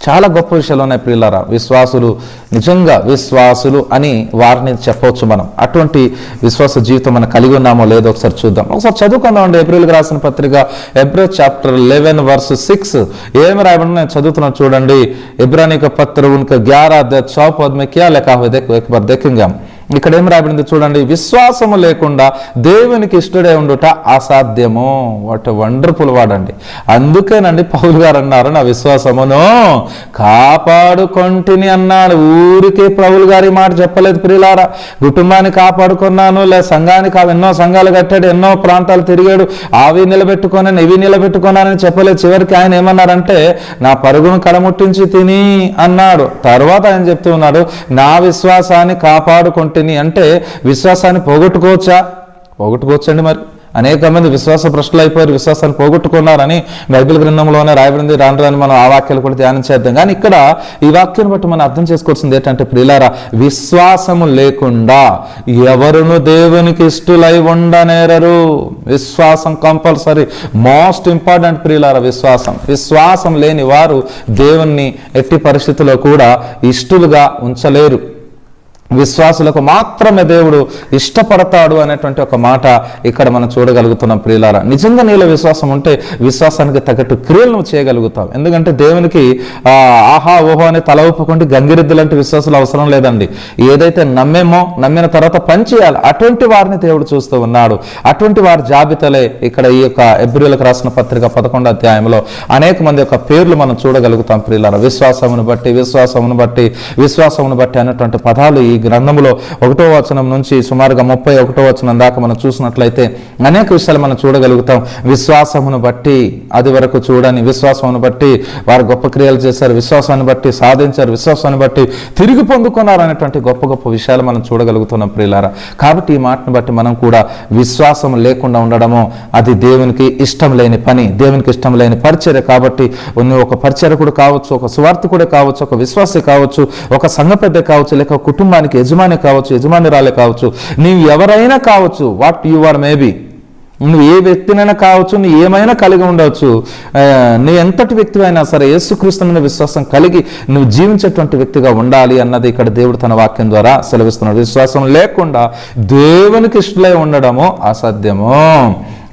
చాలా గొప్ప విషయాలు ఉన్నాయి ప్రియులారా. విశ్వాసులు నిజంగా విశ్వాసులు అని వారిని చెప్పవచ్చు మనం. అటువంటి విశ్వాస జీవితం మనం కలిగి ఉన్నామో లేదో ఒకసారి చూద్దాం. ఒకసారి చదువుకుందామండి. ఏప్రిల్కి రాసిన పత్రిక ఎబ్రో చాప్టర్ 11:6 ఏమి రాయబడి నేను చదువుతున్నాను చూడండి. ఇబ్రానీక పత్ర ఉన్క 11 6 में क्या लिखा हुआ एक बार देखेंगे हम. ఇక్కడ ఏం రాయబడింది చూడండి. విశ్వాసము లేకుండా దేవునికి ఇష్టడే ఉండుట అసాధ్యము. వాట్ వండర్ఫుల్ వాడండి. అందుకేనండి పౌలు గారు అన్నారు, నా విశ్వాసమును కాపాడుకొంటిని అన్నాడు. ఊరికే పౌలు గారి మాట చెప్పలేదు ప్రియులారా. కుటుంబాన్ని కాపాడుకున్నాను, లే సంఘానికి ఎన్నో సంఘాలు కట్టాడు, ఎన్నో ప్రాంతాలు తిరిగాడు, అవి నిలబెట్టుకున్నాను ఇవి నిలబెట్టుకున్నానని చెప్పలేదు. చివరికి ఆయన ఏమన్నారంటే, నా పరుగును కడముట్టించి తిని అన్నాడు. తర్వాత ఆయన చెప్తూ ఉన్నాడు, నా విశ్వాసాన్ని కాపాడుకుంటే అంటే విశ్వాసాన్ని పోగొట్టుకోవచ్చా? పోగొట్టుకోవచ్చండి. మరి అనేక మంది విశ్వాస భ్రష్టులు అయిపోయారు, విశ్వాసాన్ని పోగొట్టుకున్నారని బైబిల్ గ్రంథంలోనే రాయబడింది. రాను రాని మనం ఆ వాక్యాలు కూడా ధ్యానం చేద్దాం. కానీ ఇక్కడ ఈ వాక్యాన్ని బట్టి మనం అర్థం చేసుకోవాల్సింది ఏంటంటే ప్రియులారా, విశ్వాసము లేకుండా ఎవరును దేవునికి ఇష్టలై ఉండనేరరు. విశ్వాసం కంపల్సరీ, మోస్ట్ ఇంపార్టెంట్ ప్రియులారా. విశ్వాసం లేని వారు దేవుణ్ణి ఎట్టి పరిస్థితుల్లో కూడా ఇష్టలుగా ఉంచలేరు. విశ్వాసులకు మాత్రమే దేవుడు ఇష్టపడతాడు అనేటువంటి ఒక మాట ఇక్కడ మనం చూడగలుగుతున్నాం ప్రియులారా. నిజంగా నీలో విశ్వాసం ఉంటే విశ్వాసానికి తగ్గట్టు క్రియలు నువ్వు చేయగలుగుతావు. ఎందుకంటే దేవునికి ఆహా ఓహో అని తల ఊపుకుంటే గంగిరెద్దు లాంటి విశ్వాసాలు అవసరం లేదండి. ఏదైతే నమ్మేమో నమ్మిన తర్వాత పని చేయాలి, అటువంటి వారిని దేవుడు చూస్తూ ఉన్నాడు. అటువంటి వారి జాబితాలే ఇక్కడ ఈ యొక్క హెబ్రీయులకు రాసిన పత్రిక 11వ అధ్యాయంలో అనేక మంది యొక్క పేర్లు మనం చూడగలుగుతాం ప్రియులారా. విశ్వాసమును బట్టి అనేటువంటి పదాలు ఈ గ్రంథంలో 1వ వచనం నుంచి సుమారుగా 31వ వచనం దాకా మనం చూసినట్లయితే అనేక విషయాలు మనం చూడగలుగుతాం. విశ్వాసమును బట్టి, అది వరకు చూడని విశ్వాసమును బట్టి వారు గొప్ప క్రియలు చేశారు, విశ్వాసాన్ని బట్టి సాధించారు, విశ్వాసాన్ని బట్టి తిరిగి పొందుకున్నారు అనేటువంటి గొప్ప గొప్ప విషయాలు మనం చూడగలుగుతున్నాం ప్రియులారా. కాబట్టి ఈ మాటను బట్టి మనం కూడా విశ్వాసం లేకుండా ఉండడము అది దేవునికి ఇష్టం లేని పని, దేవునికి ఇష్టం లేని పరిచర్య. కాబట్టి నువ్వు ఒక పరిచర్యకుడు కావచ్చు, ఒక సువార్థికుడే కావచ్చు, ఒక విశ్వాసి కావచ్చు, ఒక సంఘ పెద్ద కావచ్చు, లేక కుటుంబానికి యజమాని కావచ్చు, యజమానిరాలే కావచ్చు, నీవు ఎవరైనా కావచ్చు, వాట్ యు ఆర్ మేబీ, నువ్వు ఏ వ్యక్తినైనా కావచ్చు, నువ్వు ఏమైనా కలిగి ఉండవచ్చు. నీ ఎంతటి వ్యక్తి అయినా సరే యేసుక్రీస్తు మీద విశ్వాసం కలిగి నువ్వు జీవించేటువంటి వ్యక్తిగా ఉండాలి అన్నది ఇక్కడ దేవుడు తన వాక్యం ద్వారా సెలవిస్తున్నాడు. విశ్వాసం లేకుండా దేవునికి ఇష్టలై ఉండడము అసాధ్యము.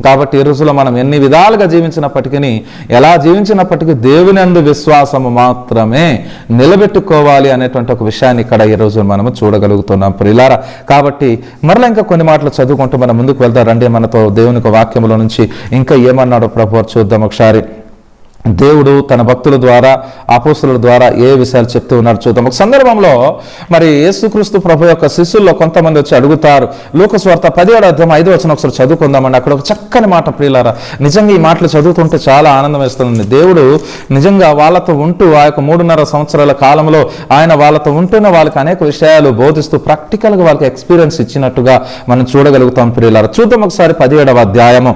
కాబట్టి ఈ రోజులో మనం ఎన్ని విధాలుగా జీవించినప్పటికీ, ఎలా జీవించినప్పటికీ దేవుని యందు విశ్వాసము మాత్రమే నిలబెట్టుకోవాలి అనేటువంటి ఒక విషయాన్ని ఇక్కడ ఈ రోజు మనము చూడగలుగుతున్నాం ప్రియులారా. కాబట్టి మరలా ఇంకా కొన్ని మాటలు చదువుకుంటూ మనం ముందుకు వెళ్తాం. రండి, మనతో దేవుని వాక్యములో నుంచి ఇంకా ఏమన్నాడో ప్రభువు చూద్దాం ఒకసారి. దేవుడు తన భక్తుల ద్వారా, అపోస్తుల ద్వారా ఏ విషయాలు చెప్తూ ఉన్నారు చూద్దాం. ఒక సందర్భంలో మరి యేసుక్రీస్తు ప్రభు యొక్క శిష్యుల్లో కొంతమంది వచ్చి అడుగుతారు. లూకా సువార్త 10వ అధ్యాయం 5వ వచనం ఒకసారి చదువుకుందామండి. అక్కడ ఒక చక్కని మాట ప్రియులారా. నిజంగా ఈ మాటలు చదువుతుంటే చాలా ఆనందం వేస్తుంది. దేవుడు నిజంగా వాళ్ళతో ఉంటూ ఆ యొక్క 3.5 సంవత్సరాల కాలంలో ఆయన వాళ్ళతో ఉంటూనే వాళ్ళకి అనేక విషయాలు బోధిస్తూ ప్రాక్టికల్గా వాళ్ళకి ఎక్స్పీరియన్స్ ఇచ్చినట్టుగా మనం చూడగలుగుతాం ప్రియులారా. చూద్దాం ఒకసారి 17వ అధ్యాయము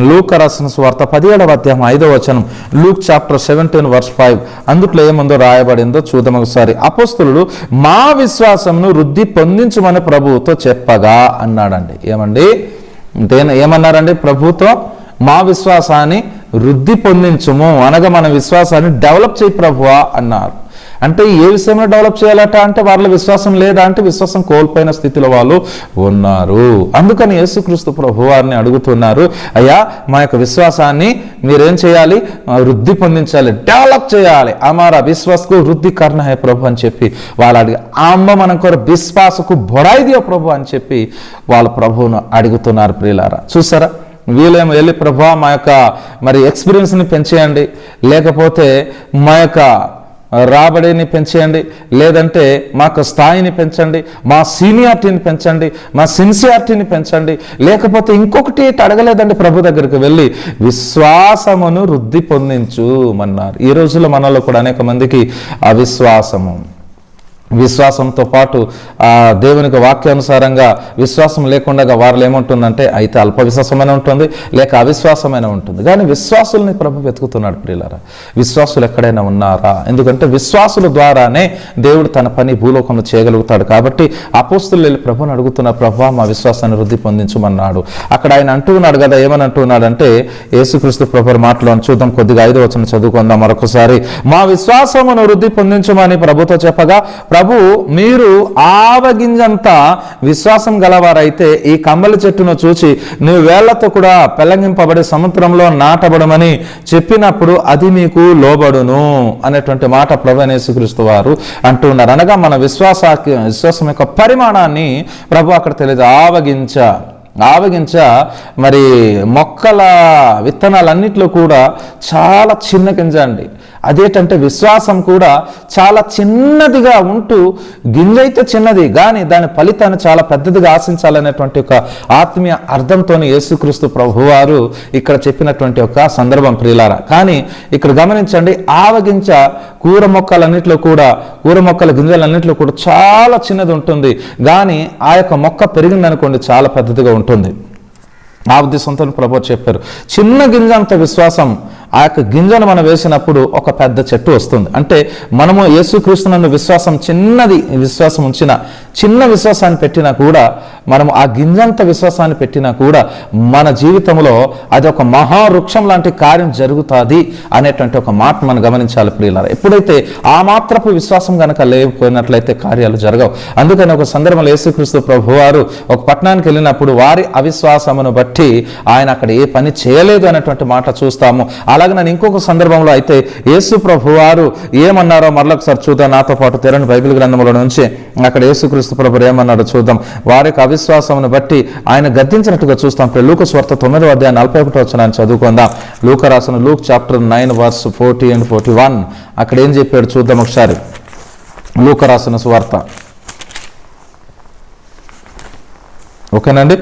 లూకా రాసిన సువార్త 17వ అధ్యాయం 5వ వచనం, లూక్ చాప్టర్ 17 verse 5. అందుట్లో ఏముందో రాయబడిందో చూద్దాం ఒకసారి. అపోస్తలుడు మా విశ్వాసంను వృద్ధి పొందించమని ప్రభువుతో చెప్పగా అన్నాడండి. ఏమన్నారండి? ప్రభువుతో మా విశ్వాసాన్ని వృద్ధి పొందించుము అనగా మన విశ్వాసాన్ని డెవలప్ చేయి ప్రభువా అన్నారు. అంటే ఏ విషయంలో డెవలప్ చేయాలట అంటే వాళ్ళ విశ్వాసం లేదా అంటే విశ్వాసం కోల్పోయిన స్థితిలో వాళ్ళు ఉన్నారు. అందుకని యేసుక్రీస్తు ప్రభు వారిని అడుగుతున్నారు, అయ్యా మా యొక్క విశ్వాసాన్ని మీరేం చేయాలి? వృద్ధి పొందించాలి, డెవలప్ చేయాలి. అమారా విశ్వాసకు వృద్ధి కర్ణ హే ప్రభు అని చెప్పి వాళ్ళు అడిగి అమ్మ మనం కొర విశ్వాసకు బొడాయి దియో ప్రభు అని చెప్పి వాళ్ళ ప్రభువును అడుగుతున్నారు ప్రియులారా. చూసారా? వీళ్ళేమో వెళ్ళి ప్రభు మా యొక్క మరి ఎక్స్పీరియన్స్ని పెంచేయండి, లేకపోతే మా యొక్క రాబడిని పెంచేయండి, లేదంటే మాకు స్థాయిని పెంచండి, మా సీనియారిటీని పెంచండి, మా సిన్సియారిటీని పెంచండి, లేకపోతే ఇంకొకటి అడగలేదండి. ప్రభు దగ్గరికి వెళ్ళి విశ్వాసమును వృద్ధి పొందించుమన్నారు. ఈ రోజుల్లో మనలో కూడా అనేక మందికి విశ్వాసంతో పాటు దేవునికి వాక్యానుసారంగా విశ్వాసం లేకుండా వారిలో ఏముంటుందంటే అయితే అల్ప విశ్వాసమైన ఉంటుంది, లేక అవిశ్వాసమైన ఉంటుంది. కానీ విశ్వాసుల్ని ప్రభు వెతుకుతున్నాడు ప్రియులారా. విశ్వాసులు ఎక్కడైనా ఉన్నారా? ఎందుకంటే విశ్వాసుల ద్వారానే దేవుడు తన పని భూలోకంలో చేయగలుగుతాడు. కాబట్టి అపోస్తులు వెళ్ళి ప్రభుని అడుగుతున్న ప్రభు మా విశ్వాసాన్ని వృద్ధి పొందించమన్నాడు. అక్కడ ఆయన అంటున్నాడు కదా, ఏమని అంటున్నాడంటే యేసుక్రీస్తు ప్రభు మాటలో చూద్దాం, కొద్దిగా 5వ వచనం చదువుకుందాం మరొకసారి. మా విశ్వాసమును వృద్ధి పొందించమని ప్రభుతో చెప్పగా, ప్రభు మీరు ఆవగింజంత విశ్వాసం గలవారైతే ఈ కమ్మలి చెట్టును చూచి నువ్వు వేళ్లతో కూడా పెళ్లంగింపబడి సముద్రంలో నాటబడమని చెప్పినప్పుడు అది మీకు లోబడును అనేటువంటి మాట ప్రభు యేసుక్రీస్తు వారు అంటున్నారు. అనగా మన విశ్వాసం యొక్క పరిమాణాన్ని ప్రభు అక్కడ తెలియదు. ఆవగించ మరి మొక్కల విత్తనాలన్నిట్లో కూడా చాలా చిన్న గింజ అండి. అదేంటంటే విశ్వాసం కూడా చాలా చిన్నదిగా ఉంటూ గింజ అయితే చిన్నది కానీ దాని ఫలితాన్ని చాలా పెద్దదిగా ఆశించాలనేటువంటి ఒక ఆత్మీయ అర్థంతో యేసుక్రీస్తు ప్రభువారు ఇక్కడ చెప్పినటువంటి ఒక సందర్భం ప్రియులారా. కానీ ఇక్కడ గమనించండి, ఆవగింజ కూర మొక్కల గింజలన్నింటిలో కూడా చాలా చిన్నది ఉంటుంది, కానీ ఆ యొక్క మొక్క పెరిగిందనుకోండి చాలా పెద్దదిగా ఉంటుంది. ఆ ఉద్దేశంతో ప్రభు చెప్పారు, చిన్న గింజ అంత విశ్వాసం, ఆ యొక్క గింజను మనం వేసినప్పుడు ఒక పెద్ద చెట్టు వస్తుంది. అంటే మనము యేసుక్రీస్తునందు విశ్వాసం చిన్నది విశ్వాసం ఉంచిన, చిన్న విశ్వాసాన్ని పెట్టినా కూడా, మనము ఆ గింజంత విశ్వాసాన్ని పెట్టినా కూడా మన జీవితంలో అది ఒక మహావృక్షం లాంటి కార్యం జరుగుతుంది అనేటువంటి ఒక మాట మనం గమనించాలి ప్రియులారా. ఎప్పుడైతే ఆ మాత్రపు విశ్వాసం కనుక లేకపోయినట్లయితే కార్యాలు జరగవు. అందుకని ఒక సందర్భంలో యేసుక్రీస్తు ప్రభువారు ఒక పట్టణానికి వెళ్ళినప్పుడు వారి అవిశ్వాసమును బట్టి ఆయన అక్కడ ఏ పని చేయలేదు అనేటువంటి మాట చూస్తాము. అలాగే నేను ఇంకొక సందర్భంలో అయితే యేసు ప్రభువారు ఏమన్నారో మరొకసారి చూద్దాం. నాతో పాటు తెరని బైబిల్ గ్రంథంలో నుంచి అక్కడ యేసుక్రీస్తు ప్రభువారు ఏమన్నారో చూద్దాం. వారికి అవిశ్వాసమును బట్టి ఆయన గద్దించినట్టుగా చూస్తాం. లూకా సువార్త 9వ అధ్యాయం 41వ వచనాన్ని చదువుకుందాం. లూకా రాసిన లూక్ చాప్టర్ 9 వర్స్ 40 and 41 అక్కడ ఏం చెప్పాడు చూద్దాం ఒకసారి. లూకా రాసిన సువార్త, ఓకేనండి,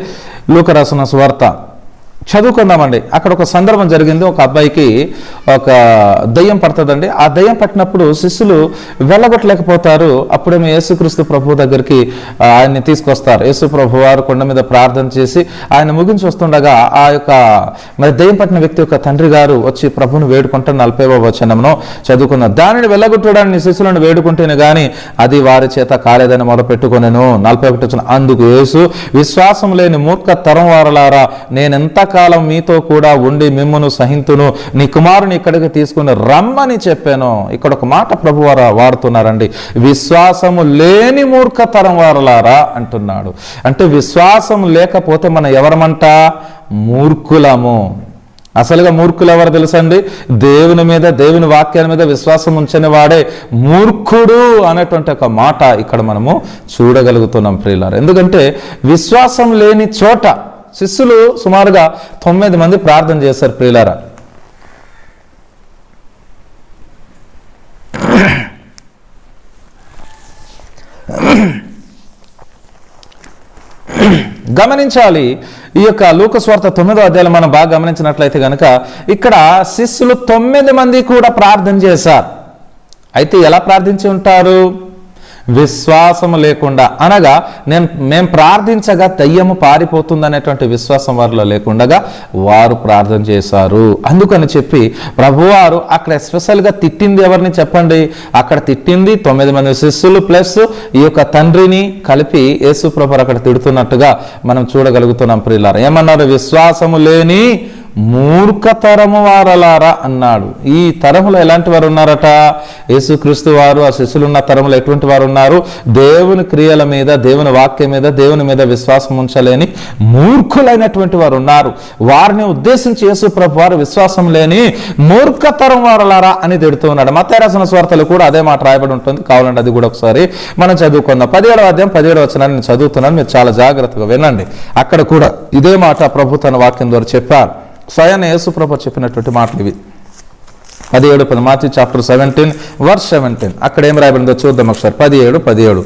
లూకా రాసిన సువార్త చదువుకుందామండి. అక్కడ ఒక సందర్భం జరిగింది. ఒక అబ్బాయికి ఒక దయ్యం పడుతుందండి. ఆ దయ్యం పట్టినప్పుడు శిష్యులు వెళ్ళగొట్టలేకపోతారు. అప్పుడేమో యేసుక్రీస్తు ప్రభు దగ్గరికి ఆయన్ని తీసుకొస్తారు. యేసు ప్రభు వారు కొండ మీద ప్రార్థన చేసి ఆయన ముగించి వస్తుండగా ఆ యొక్క మరి దయ్యం పట్టిన వ్యక్తి యొక్క తండ్రి గారు వచ్చి ప్రభుని వేడుకుంటే 40వ వచనంలో చదువుకున్నారు. దానిని వెళ్ళగొట్టడానికి శిష్యులను వేడుకుంటేనే గాని అది వారి చేత కాలేదని మొదలుపెట్టుకొనెను. 41వ వచనం, అందుకు యేసు, విశ్వాసం లేని మూర్ఖ తరం వారలారా, నేనెంత కాలం మీతో కూడా ఉండి మిమ్మును సహింతును, నీ కుమారుని ఇక్కడికి తీసుకుని రమ్మని చెప్పాను. ఇక్కడ ఒక మాట ప్రభు వారు వాడుతున్నారండి, విశ్వాసము లేని మూర్ఖతరం వారలారా అంటున్నాడు. అంటే విశ్వాసం లేకపోతే మనం ఎవరమంట? మూర్ఖులము. అసలుగా మూర్ఖులు ఎవరు తెలుసండి? దేవుని మీద, దేవుని వాక్యాల మీద విశ్వాసం ఉంచని వాడే మూర్ఖుడు అనేటువంటి ఒక మాట ఇక్కడ మనము చూడగలుగుతున్నాం ప్రియులారా. ఎందుకంటే విశ్వాసం లేని చోట శిష్యులు సుమారుగా 9 మంది ప్రార్థన చేశారు ప్రియులారా. గమనించాలి, ఈ యొక్క లూకా సువార్త 9వ అధ్యాయం మనం బాగా గమనించినట్లయితే కనుక ఇక్కడ శిష్యులు 9 మంది కూడా ప్రార్థన చేశారు. అయితే ఎలా ప్రార్థించి ఉంటారు? విశ్వాసం లేకుండా, అనగా మేము ప్రార్థించగా దయ్యము పారిపోతుంది అనేటువంటి విశ్వాసం వారిలో లేకుండా వారు ప్రార్థన చేశారు. అందుకని చెప్పి ప్రభువారు అక్కడ ఎస్పెషల్గా తిట్టింది ఎవరిని చెప్పండి? అక్కడ తిట్టింది 9 మంది శిష్యులు ప్లస్ ఈ యొక్క తండ్రిని కలిపి యేసు ప్రభువారు అక్కడ తిడుతున్నట్టుగా మనం చూడగలుగుతున్నాం ప్రియులారా. ఏమన్నారు? విశ్వాసము లేని మూర్ఖతరము వారలారా అన్నాడు. ఈ తరములో ఎలాంటి వారు ఉన్నారట? యేసుక్రీస్తు వారు ఆ శిష్యులు ఉన్న తరములో ఎటువంటి వారు ఉన్నారు? దేవుని క్రియల మీద, దేవుని వాక్యం మీద, దేవుని మీద విశ్వాసం ఉంచలేని మూర్ఖులైనటువంటి వారు ఉన్నారు. వారిని ఉద్దేశించి యేసు ప్రభు వారు విశ్వాసం లేని మూర్ఖతరం వారలారా అని తిడుతూ ఉన్నాడు. మత్తయి రాసిన సువార్తలో కూడా అదే మాట రాయబడి ఉంటుంది. కావాలంటే అది కూడా ఒకసారి మనం చదువుకుందాం. 17వ అధ్యాయం 17వ వచనాన్ని నేను చదువుతున్నాను, మీరు చాలా జాగ్రత్తగా వినండి. అక్కడ కూడా ఇదే మాట ప్రభు తన వాక్యం ద్వారా చెప్పారు. స్వయాన యేసు ప్రభు చెప్పినటువంటి మాటలు ఇవి. 17 మాథ్యూ చాప్టర్ 17 వర్స్ 17 అక్కడ ఏం రాయబడిందో చూద్దాం ఒకసారి. 17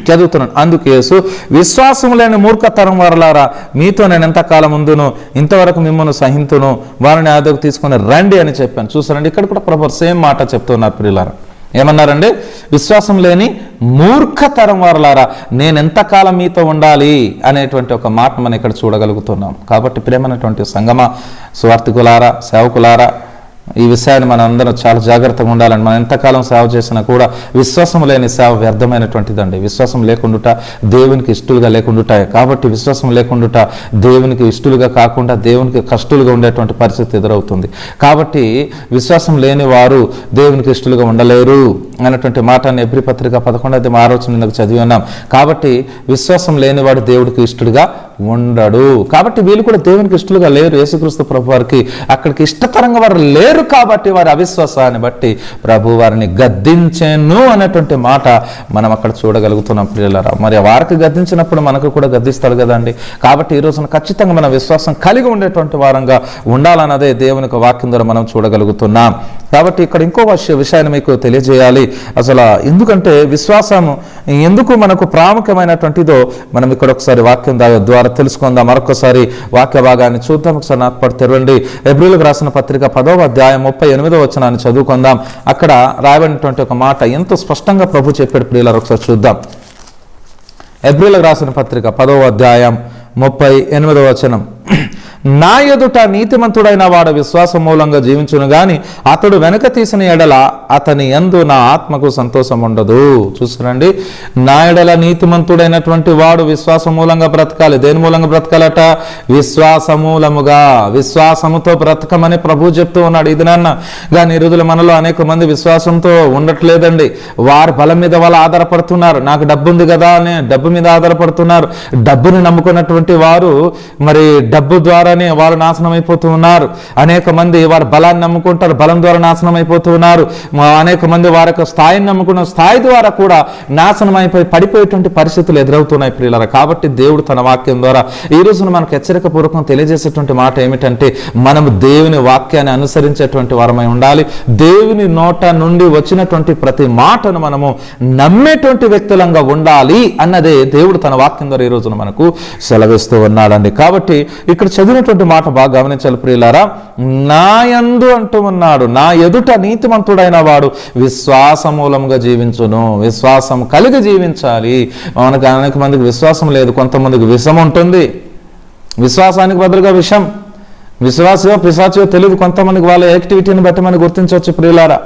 చదువుతున్నాను. అందుకు యేసు, విశ్వాసం లేని మూర్ఖతరం వారలారా, మీతో నేను ఎంతకాలం ఉందును, ఇంతవరకు మిమ్మల్ని సహింతును, వారిని ఆదకు తీసుకుని రండి అని చెప్పాను. చూసారండి, ఇక్కడ కూడా ప్రభు సేమ్ మాట చెప్తున్నారు ప్రియులారా. ఏమన్నారండి? విశ్వాసం లేని మూర్ఖతరం వారలారా, నేను ఎంతకాలం మీతో ఉండాలి అనేటువంటి ఒక మాట మనం ఇక్కడ చూడగలుగుతున్నాం. కాబట్టి ప్రేమైనటువంటి సంగమ, సువార్థికులారా, సేవకులారా, ఈ విషయాన్ని మనం అందరం చాలా జాగ్రత్తగా ఉండాలని. మనం ఎంతకాలం సేవ చేసినా కూడా విశ్వాసం లేని సేవ వ్యర్థమైనటువంటిదండి. విశ్వాసం లేకుండుట దేవునికి ఇష్టలుగా లేకుండుట. కాబట్టి విశ్వాసం లేకుండుట దేవునికి ఇష్టలుగా కాకుండా దేవునికి కష్టులుగా ఉండేటువంటి పరిస్థితి ఎదురవుతుంది. కాబట్టి విశ్వాసం లేని వారు దేవునికి ఇష్టలుగా ఉండలేరు అనేటువంటి మాటని ఎబ్రీ పత్రిక 11వ అధ్యాయం 6వ వచనం చదివి ఉన్నాం. కాబట్టి విశ్వాసం లేనివాడు దేవుడికి ఇష్టడుగా ఉండడు. కాబట్టి వీళ్ళు కూడా దేవునికి ఇష్టలుగా లేరు. యేసుక్రీస్తు ప్రభు వారికి అక్కడికి ఇష్టతరంగా వారు లేరు. కాబట్టి వారి అవిశ్వాసాన్ని బట్టి ప్రభు వారిని గద్దించెను అనేటువంటి మాట మనం అక్కడ చూడగలుగుతున్నాం ప్రియులారా. మరి వారికి గద్దించినప్పుడు మనకు కూడా గద్దిస్తాడు కదండి. కాబట్టి ఈ రోజున ఖచ్చితంగా మన విశ్వాసం కలిగి ఉండేటువంటి వారంగా ఉండాలన్నదే దేవుని వాక్యం ద్వారా మనం చూడగలుగుతున్నాం. కాబట్టి ఇక్కడ ఇంకో విషయాన్ని మీకు తెలియజేయాలి. అసలు ఎందుకంటే విశ్వాసం ఎందుకు మనకు ప్రాముఖ్యమైనటువంటిదో మనం ఇక్కడ ఒకసారి వాక్యం ద్వారా తెలుసుకుందాం. మరొకసారి వాక్య భాగాన్ని చూద్దాం. ఒకసారి నాకు పడి తెరవండి. హెబ్రీయులకు రాసిన పత్రిక 10వ అధ్యాయం 38వ వచనాన్ని చదువుకుందాం. అక్కడ రాయబడినటువంటి ఒక మాట ఎంతో స్పష్టంగా ప్రభు చెప్పాడు ప్రియులారా. ఒకసారి చూద్దాం. హెబ్రీయులకు రాసిన పత్రిక 10వ అధ్యాయం 38వ వచనం, నా ఎదుట నీతిమంతుడైన వాడు విశ్వాస మూలంగా జీవించును గాని అతడు వెనక తీసిన ఎడల అతని యందు నా ఆత్మకు సంతోషం ఉండదు. చూసారండి, నా ఎడల నీతిమంతుడైనటువంటి వాడు విశ్వాస మూలంగా బ్రతకాలి. దేని మూలంగా బ్రతకాలట? విశ్వాస మూలముగా, విశ్వాసముతో బ్రతకమని ప్రభు చెప్తూ ఉన్నాడు. ఇది నాన్న కానీ ఈ రోజులు మనలో అనేక మంది విశ్వాసంతో ఉండట్లేదండి. వారి బలం మీద వాళ్ళు ఆధారపడుతున్నారు. నాకు డబ్బు ఉంది కదా అని డబ్బు మీద ఆధారపడుతున్నారు. డబ్బుని నమ్ముకున్నటువంటి వారు మరి డబ్బు ద్వారానే వారు నాశనం అయిపోతూ ఉన్నారు. అనేక మంది వారి బలాన్ని నమ్ముకుంటారు, బలం ద్వారా నాశనం అయిపోతూ ఉన్నారు. అనేక మంది వారి యొక్క స్థాయిని నమ్ముకున్న స్థాయి ద్వారా కూడా నాశనం అయిపోయి పడిపోయేటువంటి పరిస్థితులు ఎదురవుతున్నాయి ప్రియులారా. కాబట్టి దేవుడు తన వాక్యం ద్వారా ఈ రోజున మనకు హెచ్చరిక పూర్వకం తెలియజేసేటువంటి మాట ఏమిటంటే, మనము దేవుని వాక్యాన్ని అనుసరించేటువంటి వారమై ఉండాలి. దేవుని నోట నుండి వచ్చినటువంటి ప్రతి మాటను మనము నమ్మేటువంటి వ్యక్తులంగా ఉండాలి అన్నదే దేవుడు తన వాక్యం ద్వారా ఈ రోజున మనకు సెలవిస్తూ ఉన్నాడండి. కాబట్టి ఇక్కడ చదివినటువంటి మాట బాగా గమనించాలి ప్రియులారా. నా యందు అంటూ ఉన్నాడు, నా ఎదుట నీతిమంతుడైన వాడు విశ్వాస మూలంగా జీవించును. విశ్వాసం కలిగి జీవించాలి. మనకు అనేక మందికి విశ్వాసం లేదు, కొంతమందికి విషం ఉంటుంది. విశ్వాసానికి బదులుగా విషం, విశ్వాసమో పిశాచో తెలియదు. కొంతమందికి వాళ్ళ యాక్టివిటీని బట్టి మనం గుర్తించవచ్చు ప్రియులారా.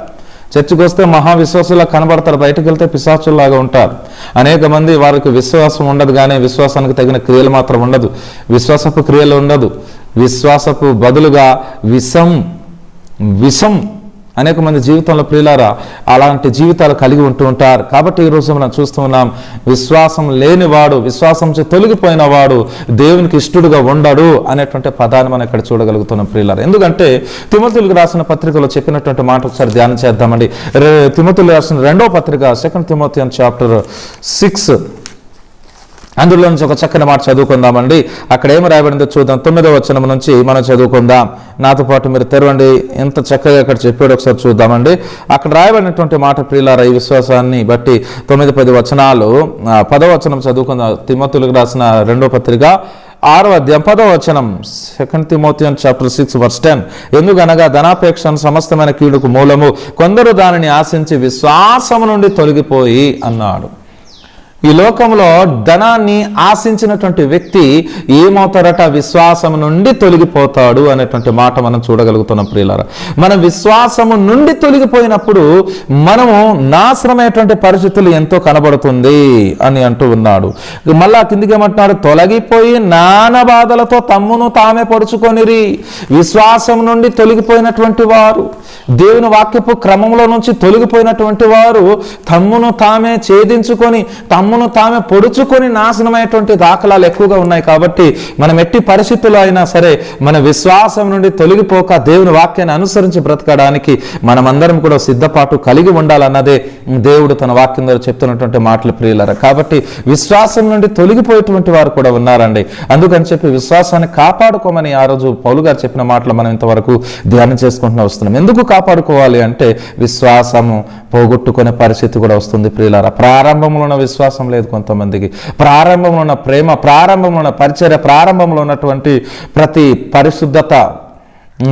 చర్చికి వస్తే మహావిశ్వాసులా కనబడతారు, బయటకు వెళ్తే పిశాచుల్లాగా ఉంటారు. అనేక మంది వారికి విశ్వాసం ఉండదు, కానీ విశ్వాసానికి తగిన క్రియలు మాత్రం ఉండదు. విశ్వాసపు క్రియలు ఉండదు, విశ్వాసపు బదులుగా విషం అనేక మంది జీవితంలో ప్రియులారా అలాంటి జీవితాలు కలిగి ఉంటూ ఉంటారు. కాబట్టి ఈరోజు మనం చూస్తూ ఉన్నాం, విశ్వాసం లేనివాడు, విశ్వాసంతో తొలగిపోయిన వాడు దేవునికి ఇష్టడుగా ఉండడు అనేటువంటి పదాన్ని మనం ఇక్కడ చూడగలుగుతున్నాం ప్రియులారా. ఎందుకంటే తిమోతిలకు రాసిన పత్రికలో చెప్పినటువంటి మాట ఒకసారి ధ్యానం చేద్దామండి. తిమోతిలకు రాసిన 2వ పత్రిక 2 Timothy చాప్టర్ 6 అందులో నుంచి ఒక చక్కని మాట చదువుకుందామండి. అక్కడ ఏమి రాయబడిందో చూద్దాం. 9వ వచనం నుంచి మనం చదువుకుందాం. నాతో పాటు మీరు తెరవండి. ఎంత చక్కగా ఇక్కడ చెప్పాడు ఒకసారి చూద్దామండి. అక్కడ రాయబడినటువంటి మాట ప్రియులారా, ఈ విశ్వాసాన్ని బట్టి 9-10 వచనాలు. 10వ వచనం చదువుకుందాం. తిమోతిలకు రాసిన 2వ పత్రిక 6వ అధ్యాయం 10వ వచనం, 2 Timothy చాప్టర్ 6 verse 10. ఎందుకనగా ధనాపేక్ష సమస్తమైన కీడుకు మూలము, కొందరు దానిని ఆశించి విశ్వాసము నుండి తొలగిపోయి అన్నాడు. ఈ లోకంలో ధనాన్ని ఆశించినటువంటి వ్యక్తి ఏమవుతారట? విశ్వాసము నుండి తొలగిపోతాడు అనేటువంటి మాట మనం చూడగలుగుతున్నాం ప్రియులారా. మన విశ్వాసము నుండి తొలగిపోయినప్పుడు మనము నాశనమైనటువంటి పరిస్థితులు ఎంతో కనబడుతుంది అని అంటూ ఉన్నాడు. మళ్ళా కిందికి ఏమంటున్నాడు? తొలగిపోయి నానా బాధలతో తమ్మును తామే పొడుచుకొనిరి. విశ్వాసం నుండి తొలగిపోయినటువంటి వారు, దేవుని వాక్యపు క్రమంలో నుంచి తొలగిపోయినటువంటి వారు తమ్మును తామే ఛేదించుకొని తమ్మును తామే పొడుచుకొని నాశనమైనటువంటి దాఖలాలు ఎక్కువగా ఉన్నాయి. కాబట్టి మనం ఎట్టి పరిస్థితుల్లో అయినా సరే మన విశ్వాసం నుండి తొలగిపోక దేవుని వాక్యాన్ని అనుసరించి బ్రతకడానికి మనమందరం కూడా సిద్ధపాటు కలిగి ఉండాలన్నదే దేవుడు తన వాక్యం ద్వారా చెప్తున్నటువంటి మాటలు ప్రియులారా. కాబట్టి విశ్వాసం నుండి తొలగిపోయేటువంటి వారు కూడా ఉన్నారండి. అందుకని చెప్పి విశ్వాసాన్ని కాపాడుకోమని ఆ రోజు పౌలు గారు చెప్పిన మాటలు మనం ఇంతవరకు ధ్యానం చేసుకుంటూ వస్తున్నాం. ఎందుకు కాపాడుకోవాలి అంటే విశ్వాసము పోగొట్టుకునే పరిస్థితి కూడా వస్తుంది ప్రియులారా. ప్రారంభంలో ఉన్న విశ్వాసం లేదు కొంతమందికి, ప్రారంభంలో ఉన్న ప్రేమ, ప్రారంభంలో ఉన్న పరిచర్య, ప్రారంభంలో ఉన్నటువంటి ప్రతి పరిశుద్ధత,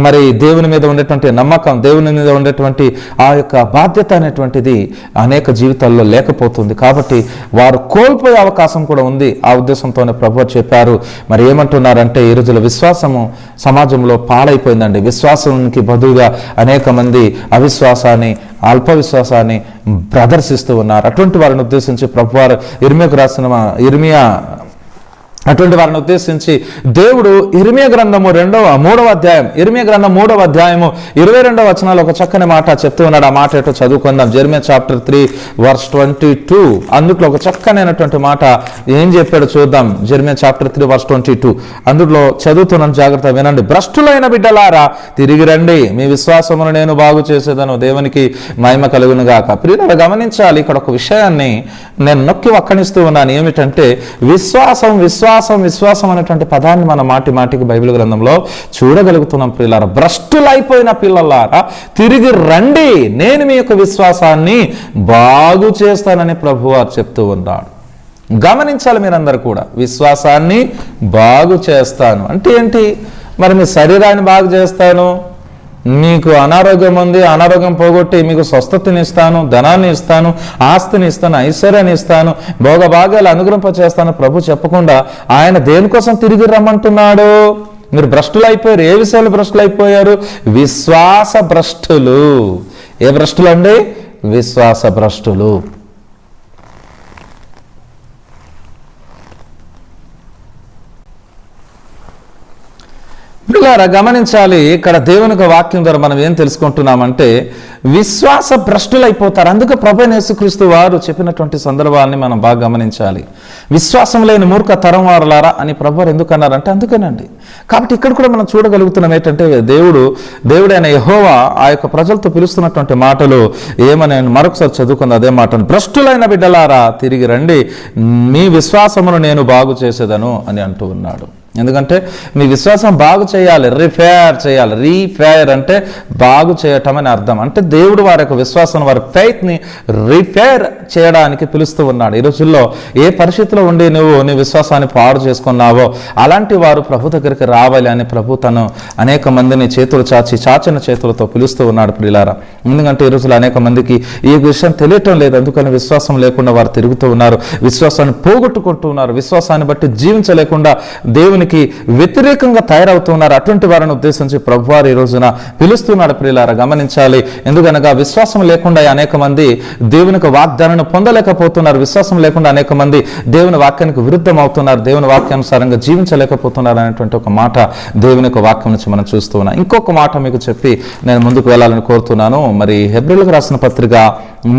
మరి దేవుని మీద ఉండేటువంటి నమ్మకం, దేవుని మీద ఉండేటువంటి ఆ యొక్క బాధ్యత అనేటువంటిది అనేక జీవితాల్లో లేకపోతుంది. కాబట్టి వారు కోల్పోయే అవకాశం కూడా ఉంది. ఆ ఉద్దేశంతోనే ప్రభువు చెప్పారు. మరి ఏమంటున్నారంటే, ఈ రోజుల విశ్వాసము సమాజంలో పాడైపోయిందండి. విశ్వాసానికి బదులుగా అనేక మంది అవిశ్వాసాన్ని, అల్ప విశ్వాసాన్ని ప్రదర్శిస్తూ ఉన్నారు. అటువంటి వారిని ఉద్దేశించి ప్రభువారు అటువంటి వారిని ఉద్దేశించి దేవుడు ఇర్మియా గ్రంథము 3వ అధ్యాయం 22వ వచనాలు ఒక చక్కని మాట చెప్తూ ఉన్నాడు. ఆ మాట ఏంటో చదువుకుందాం. Jeremiah chapter 3 verse 22. అందులో ఒక చక్కనైనటువంటి మాట ఏం చెప్పాడు చూద్దాం. జెర్మియా చాప్టర్ 3 verse 22 అందులో చదువుతున్నాను, జాగ్రత్త వినండి. భ్రష్టులైన బిడ్డలారా తిరిగి రండి, మీ విశ్వాసమును నేను బాగు చేసేదను, దేవునికి మహిమ కలుగును గాక. ప్రియులారా గమనించాలి, ఇక్కడ ఒక విషయాన్ని నేను నొక్కి వక్కనిస్తూ ఉన్నాను. ఏమిటంటే విశ్వాసం అనేటువంటి పదాన్ని మన మాటికి బైబిల్ గ్రంథంలో చూడగలుగుతున్నాం ప్రియులారా. భ్రష్టులైపోయిన పిల్లలారా తిరిగి రండి, నేను మీ యొక్క విశ్వాసాన్ని బాగు చేస్తానని ప్రభువారు చెప్తూ ఉన్నాడు. గమనించాలి మీరందరూ కూడా, విశ్వాసాన్ని బాగు చేస్తాను అంటే ఏంటి? మరి మీ శరీరాన్ని బాగు చేస్తాను, మీకు అనారోగ్యం ఉంది, అనారోగ్యం పోగొట్టి మీకు స్వస్థతని ఇస్తాను, ధనాన్ని ఇస్తాను, ఆస్తిని ఇస్తాను, ఐశ్వర్యాన్ని ఇస్తాను, భోగభాగ్యాలు అనుగ్రహింపచేస్తాను ప్రభు చెప్పకుండా ఆయన దేనికోసం తిరిగి రమ్మంటున్నాడు? మీరు భ్రష్టులు అయిపోయారు. ఏ విషయాలు భ్రష్టులు అయిపోయారు? విశ్వాస భ్రష్టులు. ఏ భ్రష్టులు అండి? విశ్వాస భ్రష్టులు. పిల్లారా గమనించాలి, ఇక్కడ దేవునికి వాక్యం ద్వారా మనం ఏం తెలుసుకుంటున్నామంటే విశ్వాస భ్రష్టులు అయిపోతారు. అందుకే ప్రభువైన యేసుక్రీస్తు వారు చెప్పినటువంటి సందర్భాన్ని మనం బాగా గమనించాలి. విశ్వాసం లేని మూర్ఖ తరం వారులారా అని ప్రభువారు ఎందుకు అన్నారంటే అందుకేనండి. కాబట్టి ఇక్కడ కూడా మనం చూడగలుగుతున్నాం ఏంటంటే దేవుడైన యెహోవా ఆ యొక్క ప్రజలతో పిలుస్తున్నటువంటి మాటలు ఏమని మరొకసారి చదువుకుంది అదే మాటను, భ్రష్టులైన బిడ్డలారా తిరిగి రండి, మీ విశ్వాసమును నేను బాగు చేసేదను అని అంటూ ఉన్నాడు. ఎందుకంటే మీ విశ్వాసం బాగు చేయాలి, రిఫైర్ చేయాలి. రీఫైర్ అంటే బాగు చేయటం అని అర్థం. అంటే దేవుడు వారి యొక్క విశ్వాసం, వారి ఫెయిత్ని రిఫైర్ చేయడానికి పిలుస్తూ ఉన్నాడు. ఈ రోజుల్లో ఏ పరిస్థితిలో ఉండి నువ్వు నీ విశ్వాసాన్ని పాడు చేసుకున్నావో అలాంటి వారు ప్రభు దగ్గరికి రావాలి అని ప్రభు తను అనేక మందిని చేతులు చాచిన చేతులతో పిలుస్తూ ఉన్నాడు ప్రియులారా. ఎందుకంటే ఈ రోజుల్లో అనేక మందికి ఈ విషయం తెలియటం లేదు. అందుకని విశ్వాసం లేకుండా వారు తిరుగుతూ ఉన్నారు, విశ్వాసాన్ని పోగొట్టుకుంటూ ఉన్నారు, విశ్వాసాన్ని బట్టి జీవించలేకుండా దేవునికి వ్యతిరేకంగా తయారవుతున్నారు. అటువంటి వారిని ఉద్దేశించి ప్రభువారు ఈ రోజున పిలుస్తున్నాడు ప్రియులారా. గమనించాలి, ఎందుకనగా విశ్వాసం లేకుండా అనేక మంది దేవునికి వాగ్దానాన్ని పొందలేకపోతున్నారు. విశ్వాసం లేకుండా అనేక మంది దేవుని వాక్యానికి విరుద్ధం అవుతున్నారు, దేవుని వాక్యానుసారంగా జీవించలేకపోతున్నారు అనేటువంటి ఒక మాట దేవుని యొక్క వాక్యం నుంచి మనం చూస్తూ ఉన్నాం. ఇంకొక మాట మీకు చెప్పి నేను ముందుకు వెళ్ళాలని కోరుతున్నాను. మరి హెబ్రీయులకు రాసిన పత్రిక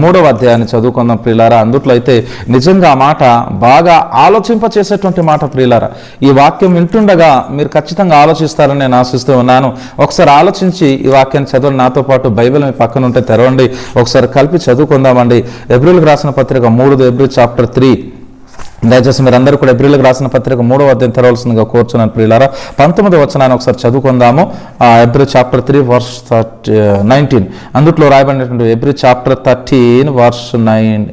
3వ అధ్యాయాన్ని చదువుకుందాం ప్రియులారా. అందుట్లో అయితే నిజంగా ఆ మాట బాగా ఆలోచింపచేసేటువంటి మాట ప్రియులారా. ఈ వాక్యం వింటుండగా మీరు ఖచ్చితంగా ఆలోచిస్తారని నేను ఆశిస్తూ ఉన్నాను. ఒకసారి ఆలోచించి ఈ వాక్యాన్ని చదవండి. నాతో పాటు బైబిల్ మీ పక్కన ఉంటే తెరవండి, ఒకసారి కలిపి చదువుకుందామండి. హెబ్రీయులకు రాసిన పత్రిక 3 హెబ్రీ చాప్టర్ 3. దయచేసి మీరు అందరూ కూడా హెబ్రీయులకు రాసిన పత్రిక 3వ అధ్యాయం తెరవలసిందిగా కోరుచున్నాను ప్రియులారా. 19వ వచనాన్ని ఒకసారి చదువుకుందాము. హెబ్రీ చాప్టర్ 3 వర్స్ 19 అందుట్లో రాయబడినటువంటి Hebrews chapter 13 verse 9,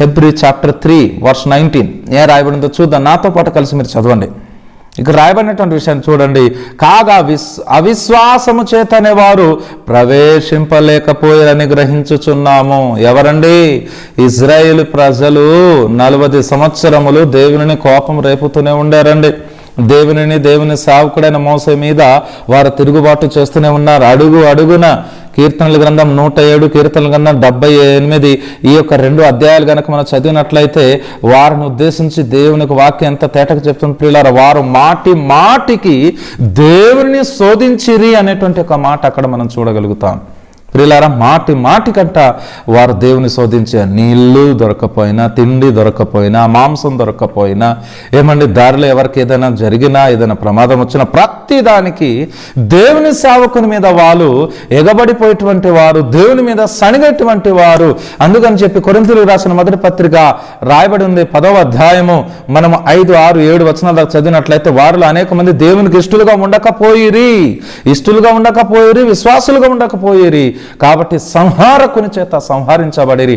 Hebrews chapter 3 verse 19 ఏ రాయబడిందో చూద్దాం. నాతో పాటు కలిసి మీరు చదవండి. ఇక రాయబడినటువంటి విషయాన్ని చూడండి. కాగా అవిశ్వాసము చేతనే వారు ప్రవేశింపలేకపోయారని గ్రహించుచున్నాము. ఎవరండి? ఇజ్రాయేలు ప్రజలు 40 సంవత్సరములు దేవుని కోపం రేపుతూనే ఉండారండి. దేవుని సేవకుడైన మోసే మీద వారు తిరుగుబాటు చేస్తూనే ఉన్నారు. అడుగు అడుగున కీర్తనల గ్రంథం 107, కీర్తనల గ్రంథం 78 ఈ యొక్క 2 అధ్యాయాలు కనుక మనం చదివినట్లయితే వారిని ఉద్దేశించి దేవునికి వాక్యం ఎంత తేటగా చెప్తుంది ప్రియులారా. వారు మాటి మాటికి దేవుని శోధించిరి అనేటువంటి ఒక మాట అక్కడ మనం చూడగలుగుతాం ప్రియులారా. మాటి మాటికంట వారు దేవుని శోధించే, నీళ్లు దొరకపోయినా, తిండి దొరకపోయినా, మాంసం దొరకపోయినా, ఏమండి దారిలో ఎవరికి ఏదైనా జరిగినా, ఏదైనా ప్రమాదం వచ్చినా ప్రతి దానికి దేవుని సేవకుని మీద వాళ్ళు ఎగబడిపోయేటువంటి వారు, దేవుని మీద సణిగేటువంటి వారు. అందుకని చెప్పి కొరింథీయులకు రాసిన మొదటి పత్రిక రాయబడి ఉంది 10వ అధ్యాయము మనం 5, 6, 7 వచనాలు చదివినట్లయితే వారిలో అనేక మంది దేవునికి ఇష్టలుగా ఉండకపోయిరి, విశ్వాసులుగా ఉండకపోయిరి. కాబట్టి సంహారకుని చేత సంహరించబడిరి,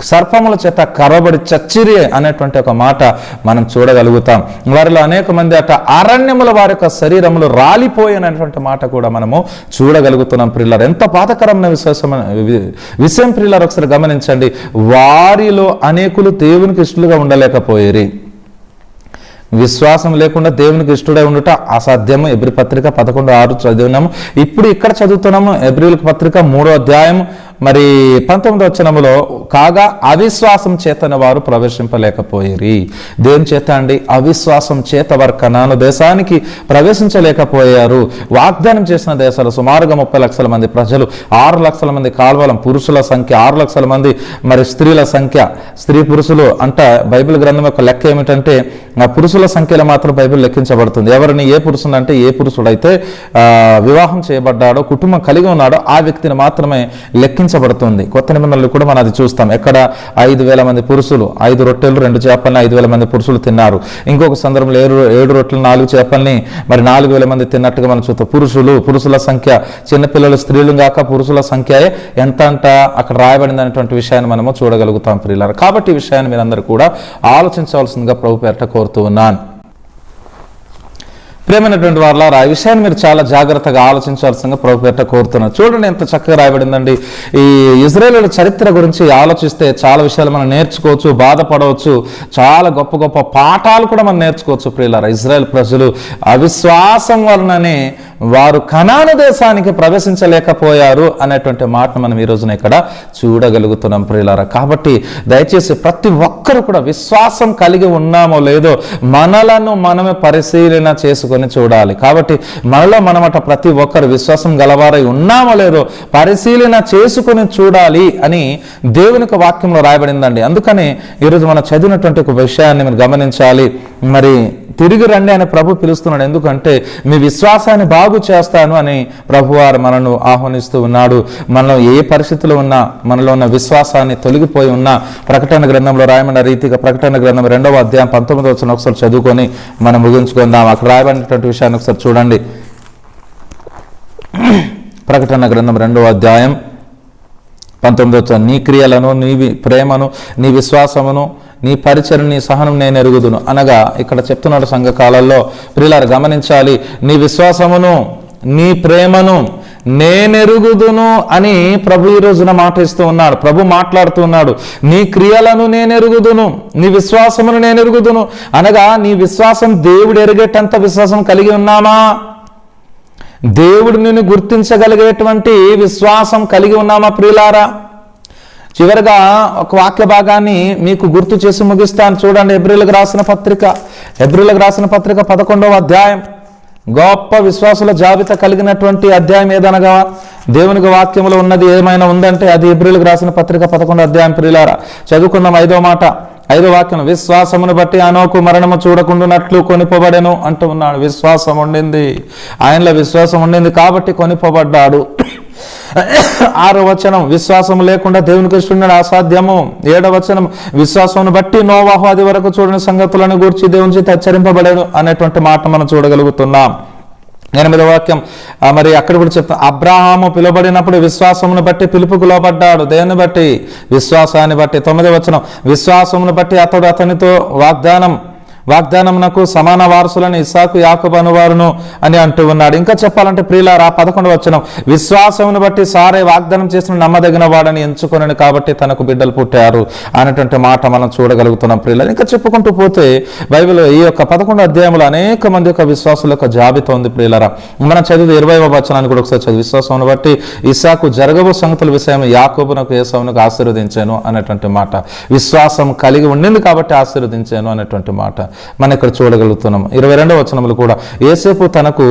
సర్పముల చేత కరబడి చచ్చిరి అనేటువంటి ఒక మాట మనం చూడగలుగుతాం. వారిలో అనేక మంది అట అరణ్యముల వారి యొక్క శరీరములు రాలిపోయినటువంటి మాట కూడా మనము చూడగలుగుతున్నాం ప్రియులారా. ఎంత బాధకరమైన విషయం ప్రియులారా. ఒకసారి గమనించండి, వారిలో అనేకులు దేవునికి ఇష్టలుగా ఉండలేకపోయిరి. విశ్వాసం లేకుండా దేవునికి ఇష్టడై ఉండుట అసాధ్యము. హెబ్రీ పత్రిక 11:6 చదివినాము. ఇప్పుడు ఇక్కడ చదువుతున్నాము హెబ్రీయులకు పత్రిక 3వ అధ్యాయం మరి 19వ వచనములో, కాగా అవిశ్వాసం చేతన వారు ప్రవేశింపలేకపోయిరి. దేని చేత అండి? అవిశ్వాసం చేత వారు కనాను దేశానికి ప్రవేశించలేకపోయారు. వాగ్దానం చేసిన దేశాలు సుమారుగా 30 లక్షల మంది ప్రజలు, 6 లక్షల మంది కాల్వలం, పురుషుల సంఖ్య 6 లక్షల మంది, మరి స్త్రీల సంఖ్య, స్త్రీ పురుషులు అంట బైబిల్ గ్రంథం యొక్క లెక్క ఏమిటంటే పురుషుల సంఖ్యలో మాత్రం బైబిల్ లెక్కించబడుతుంది. ఎవరిని? ఏ పురుషుడు అంటే ఏ పురుషుడైతే వివాహం చేయబడ్డాడో, కుటుంబం కలిగి ఉన్నాడో ఆ వ్యక్తిని మాత్రమే లెక్కించబడుతుంది. కొత్త నిబంధనలు కూడా మనం అది చూస్తాం. ఎక్కడ 5,000 మంది పురుషులు 5 రొట్టెలు 2 చేపల్ని 5,000 మంది పురుషులు తిన్నారు. ఇంకొక సందర్భంలో 7 రొట్టెలు 4 చేపల్ని మరి 4,000 మంది తిన్నట్టుగా మనం చూస్తాం. పురుషుల సంఖ్య, చిన్నపిల్లలు స్త్రీలు కాక పురుషుల సంఖ్య ఎంత అంట అక్కడ రాయబడింది అనేటువంటి విషయాన్ని మనము చూడగలుగుతాం ప్రియులారా. కాబట్టి ఈ విషయాన్ని మీరందరూ కూడా ఆలోచించవలసిందిగా ప్రభు పేరట కోరుతూ ఉన్నాను. ప్రేమైనటువంటి వారులారా, ఆ విషయాన్ని మీరు చాలా జాగ్రత్తగా ఆలోచించాల్సిందిగా ప్రభు పేరిట కోరుతున్నారు. చూడండి ఎంత చక్కగా రాయబడిందండి. ఈ ఇజ్రాయేలు చరిత్ర గురించి ఆలోచిస్తే చాలా విషయాలు మనం నేర్చుకోవచ్చు, బాధపడవచ్చు, చాలా గొప్ప గొప్ప పాఠాలు కూడా మనం నేర్చుకోవచ్చు. ప్రియులారా, ఇజ్రాయేల్ ప్రజలు అవిశ్వాసం వలననే వారు కనాను దేశానికి ప్రవేశించలేకపోయారు అనేటువంటి మాటను మనం ఈ రోజున ఇక్కడ చూడగలుగుతున్నాం ప్రియులారా. కాబట్టి దయచేసి ప్రతి ఒక్కరు కూడా విశ్వాసం కలిగి ఉన్నామో లేదో మనలను మనమే పరిశీలన చేసుకుని చూడాలి. కాబట్టి మనలో మనమట ప్రతి ఒక్కరు విశ్వాసం గలవారై ఉన్నామో లేదో పరిశీలన చేసుకుని చూడాలి అని దేవునికి వాక్యంలో రాయబడిందండి. అందుకని ఈరోజు మనం చదివినటువంటి ఒక విషయాన్ని మీరు గమనించాలి. మరి తిరిగి రండి అని ప్రభు పిలుస్తున్నాడు. ఎందుకంటే మీ విశ్వాసాన్ని బాగు చేస్తాను అని ప్రభువారు మనను ఆహ్వానిస్తూ ఉన్నాడు. మనలో ఏ పరిస్థితులు ఉన్నా, మనలో ఉన్న విశ్వాసాన్ని తొలగిపోయి ఉన్నా, ప్రకటన గ్రంథంలో రాయబడిన రీతిగా ప్రకటన గ్రంథం 2వ అధ్యాయం 19వ వచనం ఒకసారి చదువుకొని మనం ముగించుకుందాం. అక్కడ రాయబడినటువంటి విషయాన్ని ఒకసారి చూడండి. ప్రకటన గ్రంథం 2వ అధ్యాయం 19వ వచనం, నీ క్రియలను, నీ ప్రేమను, నీ విశ్వాసమును, నీ పరిచయం, నీ సహనం నేను ఎరుగుదును అనగా ఇక్కడ చెప్తున్నాడు సంఘకాలంలో. ప్రియులారా గమనించాలి, నీ విశ్వాసమును, నీ ప్రేమను నేనెరుగుదును అని ప్రభు ఈ రోజున మాట ఇస్తూ ఉన్నాడు. ప్రభు మాట్లాడుతూ ఉన్నాడు. నీ క్రియలను నేనెరుగుదును, నీ విశ్వాసమును నేనెరుగుదును అనగా నీ విశ్వాసం దేవుడు ఎరిగేటంత విశ్వాసం కలిగి ఉన్నామా? దేవుడు నిన్ను గుర్తించగలిగేటువంటి విశ్వాసం కలిగి ఉన్నామా ప్రియులారా? చివరిగా ఒక వాక్య భాగాన్ని మీకు గుర్తు చేసి ముగిస్తాను. చూడండి, హెబ్రీయులకు రాసిన పత్రిక 11వ అధ్యాయం. గొప్ప విశ్వాసుల జాబితా కలిగినటువంటి అధ్యాయం ఏదనగా దేవునికి వాక్యంలో ఉన్నది ఏమైనా ఉందంటే అది హెబ్రీయులకు రాసిన పత్రిక 11వ అధ్యాయం. ప్రియులారా చదువుకుందాం 5వ మాట, 5వ వాక్యం. విశ్వాసమును బట్టి హనోకు మరణము చూడకుండానట్లు కొనిపోబడెను అంటూ ఉన్నాడు. విశ్వాసం ఉండింది, ఆయనలో విశ్వాసం ఉండింది కాబట్టి కొనిపోబడ్డాడు. 6వ వచనం, విశ్వాసం లేకుండా దేవునికి ఇష్టం అసాధ్యము. 7వ వచనం, విశ్వాసం బట్టి నోవాహు అది వరకు చూడని సంగతులను గూర్చి దేవుని చేత హెచ్చరింపబడాడు అనేటువంటి మాట మనం చూడగలుగుతున్నాం. 8వ వాక్యం, మరి అక్కడ కూడా చెప్తాం, అబ్రాహాము పిలువబడినప్పుడు విశ్వాసమును బట్టి పిలుపుకు లోబడ్డాడు. దేన్ని బట్టి? విశ్వాసాన్ని బట్టి. 9వ వచనం, విశ్వాసమును బట్టి అతడు అతనితో వాగ్దానమునకు సమాన వారసులను ఇస్సాకు యాకోబు అనువారును అని అంటూ ఉన్నాడు. ఇంకా చెప్పాలంటే ప్రియులారా 11వ వచనం, విశ్వాసమును బట్టి సారే వాగ్దానం చేసిన నమ్మదగిన వాడని ఎంచుకొనని కాబట్టి తనకు బిడ్డలు పుట్టారు అనేటువంటి మాట మనం చూడగలుగుతున్నాం ప్రియులారా. ఇంకా చెప్పుకుంటూ పోతే బైబిల్లో ఈ యొక్క 11వ అధ్యాయంలో అనేక మంది యొక్క విశ్వాసుల యొక్క జాబితా ఉంది ప్రియులారా. మనం చదివి 20వ వచనాన్ని కూడా ఒకసారి చదివి, విశ్వాసమును బట్టి ఇస్సాకు జరగబో సంగతుల విషయం యాకోబునకు ఏసావునకు ఆశీర్వదించాను అనేటువంటి మాట. విశ్వాసం కలిగి ఉండింది కాబట్టి ఆశీర్వదించాను అనేటువంటి మాట మనం ఇక్కడ చూడగలుగుతున్నాం. 22వ వచనంలో కూడా యోసేపు తనకు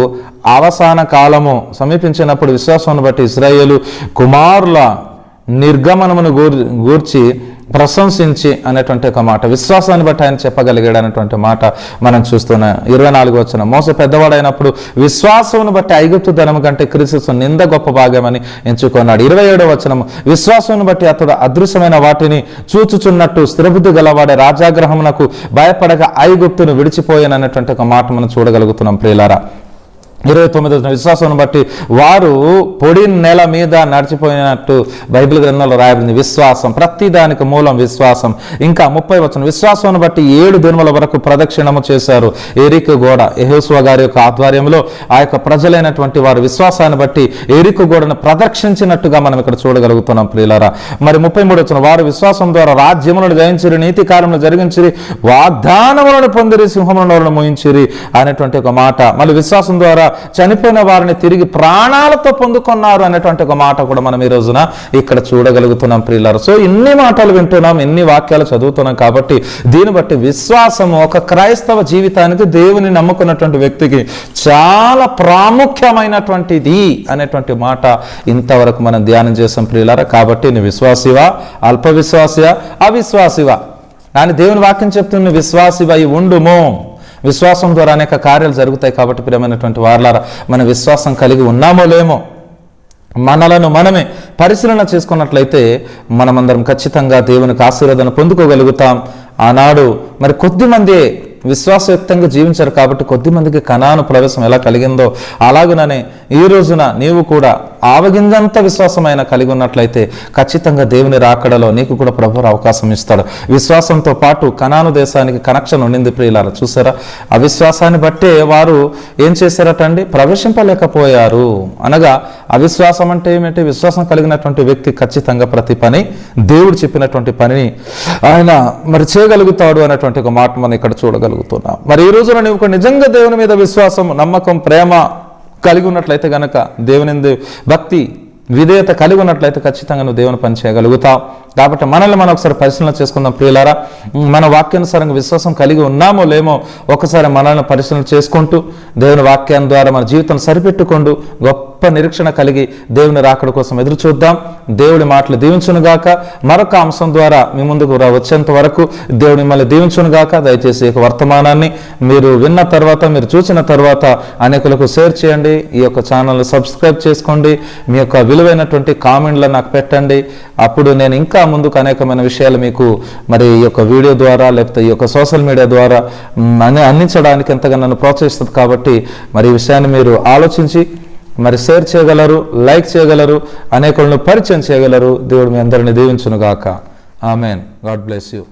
అవసాన కాలము సమీపించినప్పుడు విశ్వాసాన్ని బట్టి ఇశ్రాయేలు కుమారుల నిర్గమనమును గూర్చి ప్రశంసించి అనేటువంటి ఒక మాట. విశ్వాసాన్ని బట్టి ఆయన చెప్పగలిగాడు అనేటువంటి మాట మనం చూస్తున్నాం. 24వ వచనం, మోసే పెద్దవాడైనప్పుడు విశ్వాసమును బట్టి ఐగుప్తు ధనము కంటే క్రీస్తు నింద గొప్ప భాగ్యమని ఎంచుకున్నాడు. 27వ వచనం, విశ్వాసమును బట్టి అతడు అదృశ్యమైన వాటిని చూచుచున్నట్టు స్థిరబుద్ధి గలవాడే రాజాగ్రహమునకు భయపడక ఐగుప్తును విడిచిపోయాను అనేటువంటి ఒక మాట మనం చూడగలుగుతున్నాం ప్రియులారా. 29వ విశ్వాసం బట్టి వారు పొడి నేల మీద నడిచిపోయినట్టు బైబిల్ గ్రంథంలో రాయబడింది. విశ్వాసం, ప్రతి దానికి మూలం విశ్వాసం. ఇంకా 30వ వచనం, విశ్వాసం బట్టి 7 దినముల వరకు ప్రదక్షిణము చేశారు. ఎరికు గోడ యెహోషువ గారి యొక్క ఆధ్వర్యంలో ఆ యొక్క ప్రజలైనటువంటి వారు విశ్వాసాన్ని బట్టి ఎరికు గోడను ప్రదక్షించినట్టుగా మనం ఇక్కడ చూడగలుగుతున్నాం ప్రియులారా. మరి 33వ వచనం, వారు విశ్వాసం ద్వారా రాజ్యములను జయించిరి, నీతి కార్యములను జరిగించిరి, వాగ్దానములను పొందిరి, సింహములను మోయించిరి అనేటువంటి ఒక మాట. మళ్ళీ విశ్వాసం ద్వారా చనిపోయిన వారిని తిరిగి ప్రాణాలతో పొందుకున్నారు అనేటువంటి ఒక మాట కూడా మనం ఈ రోజున ఇక్కడ చూడగలుగుతున్నాం ప్రియులారా. సో ఇన్ని మాటలు వింటున్నాం, ఎన్ని వాక్యాలు చదువుతున్నాం కాబట్టి దీన్ని బట్టి విశ్వాసము ఒక క్రైస్తవ జీవితానికి, దేవుని నమ్ముకున్నటువంటి వ్యక్తికి చాలా ప్రాముఖ్యమైనటువంటిది అనేటువంటి మాట ఇంతవరకు మనం ధ్యానం చేసాం ప్రియులారా. కాబట్టి నీ విశ్వాసివా, అల్ప విశ్వాసివా, అవిశ్వాసివా అని దేవుని వాక్యం చెప్తుంది. విశ్వాసివై ఉండుము. విశ్వాసం ద్వారా అనేక కార్యాలు జరుగుతాయి. కాబట్టి ప్రియమైనటువంటి వారలారా, మన విశ్వాసం కలిగి ఉన్నామో లేమో మనలను మనమే పరిశీలన చేసుకున్నట్లయితే మనమందరం ఖచ్చితంగా దేవునికి ఆశీర్వాదం పొందుకోగలుగుతాం. ఆనాడు మరి కొద్దిమంది విశ్వాసయుక్తంగా జీవించారు కాబట్టి కొద్దిమందికి కనాను ప్రవేశం ఎలా కలిగిందో అలాగుననే ఈ రోజున నీవు కూడా ఆవగింజంత విశ్వాసమైన కలిగి ఉన్నట్లయితే ఖచ్చితంగా దేవుని రాకడలో నీకు కూడా ప్రభువు అవకాశం ఇస్తాడు. విశ్వాసంతో పాటు కనాను దేశానికి కనెక్షన్ ఉండింది ప్రియులారా. చూసారా, ఆ విశ్వాసాన్ని బట్టే వారు ఏం చేశారటండి, ప్రవేశింపలేకపోయారు. అనగా అవిశ్వాసం అంటే ఏమిటి? విశ్వాసం కలిగినటువంటి వ్యక్తి ఖచ్చితంగా ప్రతి పని, దేవుడు చెప్పినటువంటి పనిని ఆయన మరి చేయగలుగుతాడు అనేటువంటి ఒక మాట మనం ఇక్కడ చూడగలుగుతున్నాం. మరి ఈ రోజున నీవు నిజంగా దేవుని మీద విశ్వాసం, నమ్మకం, ప్రేమ కలిగి ఉన్నట్లయితే గనక, దేవుని భక్తి, విధేయత కలిగి ఉన్నట్లయితే ఖచ్చితంగా నువ్వు దేవుని పని చేయగలుగుతావు. కాబట్టి మనల్ని మనం ఒకసారి పరిశీలన చేసుకుందాం ప్రియులారా. మన వాక్యానుసారంగా విశ్వాసం కలిగి ఉన్నామో లేమో ఒకసారి మనల్ని పరిశీలన చేసుకుంటూ దేవుని వాక్యాన్ని ద్వారా మన జీవితం సరిపెట్టుకుంటూ గొప్ప నిరీక్షణ కలిగి దేవుని రాకడ కోసం ఎదురు చూద్దాం. దేవుడి మాటలు దీవించునుగాక. మరొక అంశం ద్వారా మీ ముందుకు వచ్చేంత వరకు దేవుడు మిమ్మల్ని దీవించునుగాక. దయచేసి ఈ వర్తమానాన్ని మీరు విన్న తర్వాత, మీరు చూసిన తర్వాత అనేకులకు షేర్ చేయండి. ఈ యొక్క ఛానల్ని సబ్స్క్రైబ్ చేసుకోండి. మీ యొక్క విలువైనటువంటి కామెంట్లు నాకు పెట్టండి. అప్పుడు నేను ఇంకా ముందుకు అనేకమైన విషయాలు మీకు మరి ఈ యొక్క వీడియో ద్వారా లేకపోతే ఈ యొక్క సోషల్ మీడియా ద్వారా అందించడానికి ఎంతగా నన్ను ప్రోత్సహిస్తుంది. కాబట్టి మరి ఈ విషయాన్ని మీరు ఆలోచించి మరి షేర్ చేయగలరు, లైక్ చేయగలరు, అనేకులను పరిచయం చేయగలరు. దేవుడు మీ అందరిని దీవించునుగాక. ఆమెన్. God bless you.